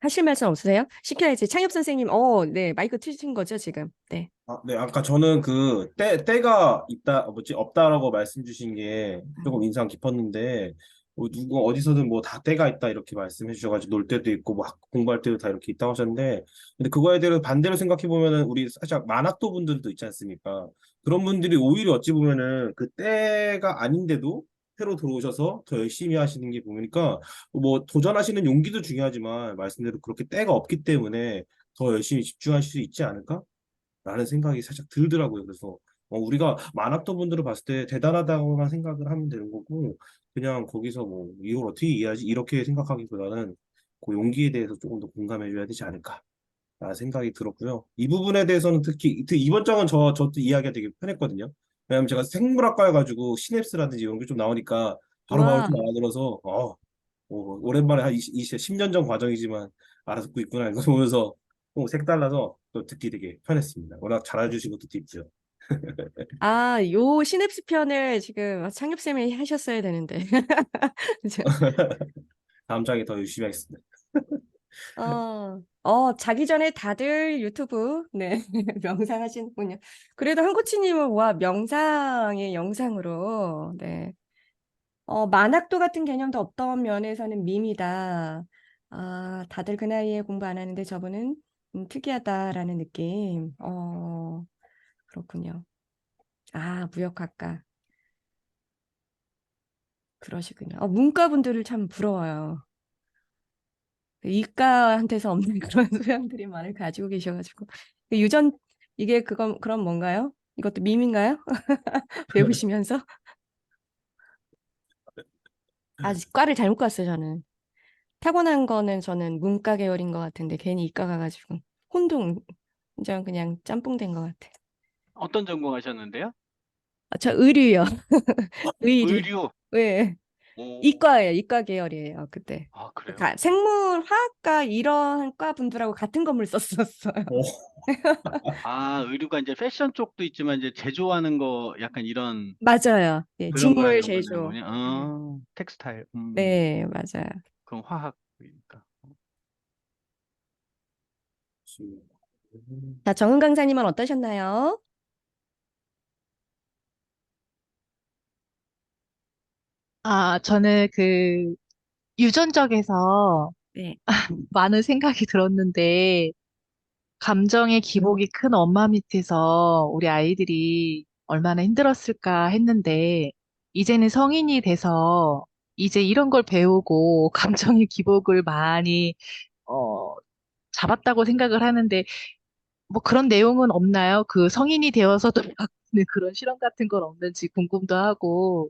하실 말씀 없으세요? 시켜야지. 창엽 선생님, 네, 마이크 트신 거죠, 지금? 네. 아, 네, 아까 저는 그 때가 있다, 뭐지, 없다라고 말씀 주신 게 조금 인상 깊었는데, 누구 어디서든 뭐 다 때가 있다 이렇게 말씀해 주셔가지고 놀 때도 있고 뭐 공부할 때도 다 이렇게 있다고 하셨는데, 근데 그거에 대해서 반대로 생각해 보면은 우리 살짝 만학도 분들도 있지 않습니까? 그런 분들이 오히려 어찌 보면은 그 때가 아닌데도 새로 들어오셔서 더 열심히 하시는 게 보니까 뭐 도전하시는 용기도 중요하지만 말씀대로 그렇게 때가 없기 때문에 더 열심히 집중하실 수 있지 않을까? 라는 생각이 살짝 들더라고요. 그래서 우리가 만학도 분들을 봤을 때 대단하다고만 생각을 하면 되는 거고 그냥 거기서 뭐 이걸 어떻게 이해하지? 이렇게 생각하기보다는 그 용기에 대해서 조금 더 공감해 줘야 되지 않을까 라는 생각이 들었고요. 이 부분에 대해서는 특히 이번 장은 저도 이해하기가 되게 편했거든요. 왜냐면 제가 생물학과여가지고 시냅스라든지 이런 게 좀 나오니까 바로바로 좀 와, 알아들어서 오랜만에 한 10년 전 과정이지만 알아듣고 있구나 이거 보면서 색달라서 또 듣기 되게 편했습니다. 워낙 잘해주신 것도 있고요. 요 시냅스 편을 지금 창엽 쌤이 하셨어야 되는데. 그죠? 다음 장에 더 열심히 하겠습니다. 자기 전에 다들 유튜브, 네, 명상하시는군요. 그래도 한코치님은, 와, 명상의 영상으로, 네. 만학도 같은 개념도 없던 면에서는 밈이다. 다들 그 나이에 공부 안 하는데 저분은 특이하다라는 느낌. 그렇군요. 무역학과. 그러시군요. 문과분들을 참 부러워요. 이과한테서 없는 그런 소양들이 많이 가지고 계셔가지고. 그 유전, 이게 그럼 뭔가요? 이것도 밈인가요? 배우시면서? 과를 잘못 갔어요, 저는. 타고난 거는 저는 문과 계열인 것 같은데, 괜히 이과 가가지고. 혼동, 그냥 짬뽕 된 것 같아. 어떤 전공하셨는데요? 저 의류요. 의류. 의류. 왜? 오, 이과예요. 이과 계열이에요, 그때. 아, 그래요? 그러니까 생물, 화학과 이런 과 분들하고 같은 건물 썼었어요. 어, 의류가 이제 패션 쪽도 있지만 이제 제조하는 거 약간 이런 맞아요. 예, 그런 걸 직물 연구하시는 제조. 거군요. 네, 텍스타일. 네, 맞아요. 그럼 화학이니까. 자, 정은 강사님은 어떠셨나요? 저는 그 유전적에서 네. 많은 생각이 들었는데, 감정의 기복이 큰 엄마 밑에서 우리 아이들이 얼마나 힘들었을까 했는데, 이제는 성인이 돼서 이제 이런 걸 배우고 감정의 기복을 많이, 어, 잡았다고 생각을 하는데, 뭐 그런 내용은 없나요? 그 성인이 되어서도 바꾸는 그런 실험 같은 건 없는지 궁금도 하고,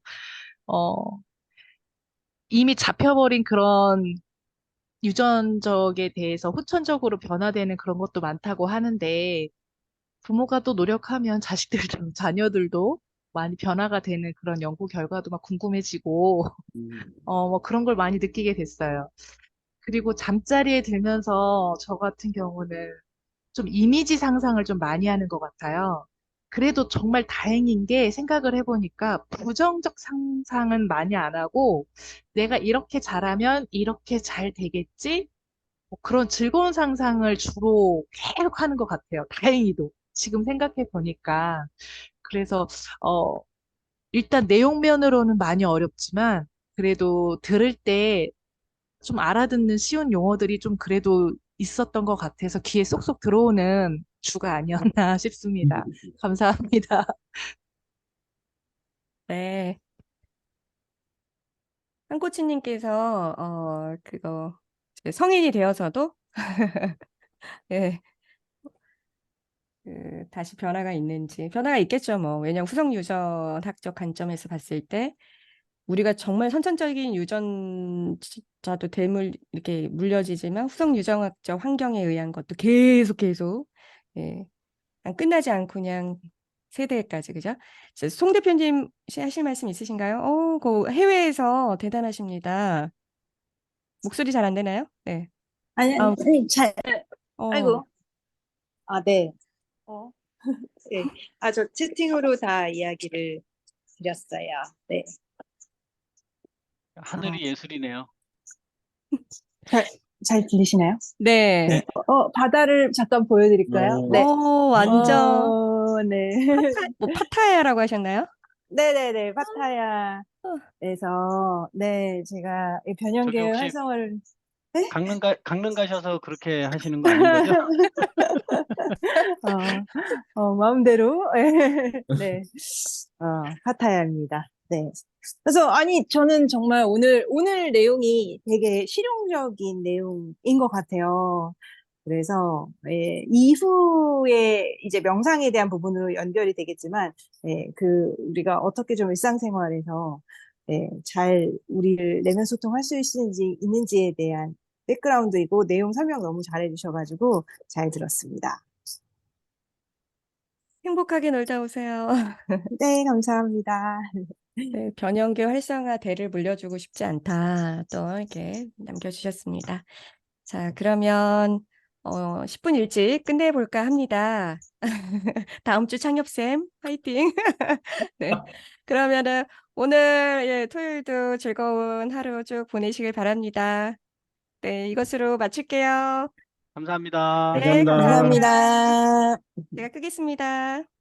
어, 이미 잡혀버린 그런 유전적에 대해서 후천적으로 변화되는 그런 것도 많다고 하는데, 부모가 또 노력하면 자식들도, 자녀들도 많이 변화가 되는 그런 연구 결과도 막 궁금해지고, 음. 뭐 그런 걸 많이 느끼게 됐어요. 그리고 잠자리에 들면서 저 같은 경우는 좀 이미지 상상을 좀 많이 하는 것 같아요. 그래도 정말 다행인 게 생각을 해보니까 부정적 상상은 많이 안 하고 내가 이렇게 잘하면 이렇게 잘 되겠지? 뭐 그런 즐거운 상상을 주로 계속 하는 것 같아요. 다행히도. 지금 생각해 보니까. 그래서, 어, 일단 내용면으로는 많이 어렵지만 그래도 들을 때 좀 알아듣는 쉬운 용어들이 좀 그래도 있었던 것 같아서 귀에 쏙쏙 들어오는 주가 아니었나 싶습니다. 감사합니다. 네. 한코치님께서 그거 이제 성인이 되어서도 예, 다시 변화가 있는지 변화가 있겠죠, 뭐. 왜냐하면 후성 유전학적 관점에서 봤을 때 우리가 정말 선천적인 유전자도 이렇게 물려지지만 후성 유전학적 환경에 의한 것도 계속 예, 끝나지 않고 그냥 세대까지 그죠? 송 대표님 혹시 하실 말씀 있으신가요? 그 해외에서 대단하십니다. 목소리 잘 안 되나요? 네. 아니, 아, 아니, 어, 아이고. 아, 네. 어, 네. 저 채팅으로 다 이야기를 드렸어요. 네. 하늘이 예술이네요. 잘, 잘 들리시나요? 네. 바다를 잠깐 보여드릴까요? 오. 네. 완전 네. 파타야라고 하셨나요? 네네네. 어, 파타야에서, 네, 제가 이 저기 변형계열 혹시 활성을, 네? 강릉 가셔서 그렇게 하시는 거 아닌 거죠? 마음대로. 네. 파타야입니다. 네. 그래서, 아니, 저는 정말 오늘 내용이 되게 실용적인 내용인 것 같아요. 그래서, 이후에 이제 명상에 대한 부분으로 연결이 되겠지만, 우리가 어떻게 좀 일상생활에서, 잘 우리를 내면 소통할 수 있는지에 대한 백그라운드이고, 내용 설명 너무 잘해 주셔가지고, 잘 들었습니다. 행복하게 놀다 오세요. 네, 감사합니다. 네, 변형계 활성화대를 물려주고 싶지 않다. 또 이렇게 남겨주셨습니다. 자, 그러면 10분 일찍 끝내볼까 합니다. 다음 주 창엽쌤 화이팅. 네, 그러면은 오늘 예, 토요일도 즐거운 하루 쭉 보내시길 바랍니다. 네, 이것으로 마칠게요. 감사합니다. 네, 감사합니다. 감사합니다. 감사합니다. 제가 끄겠습니다.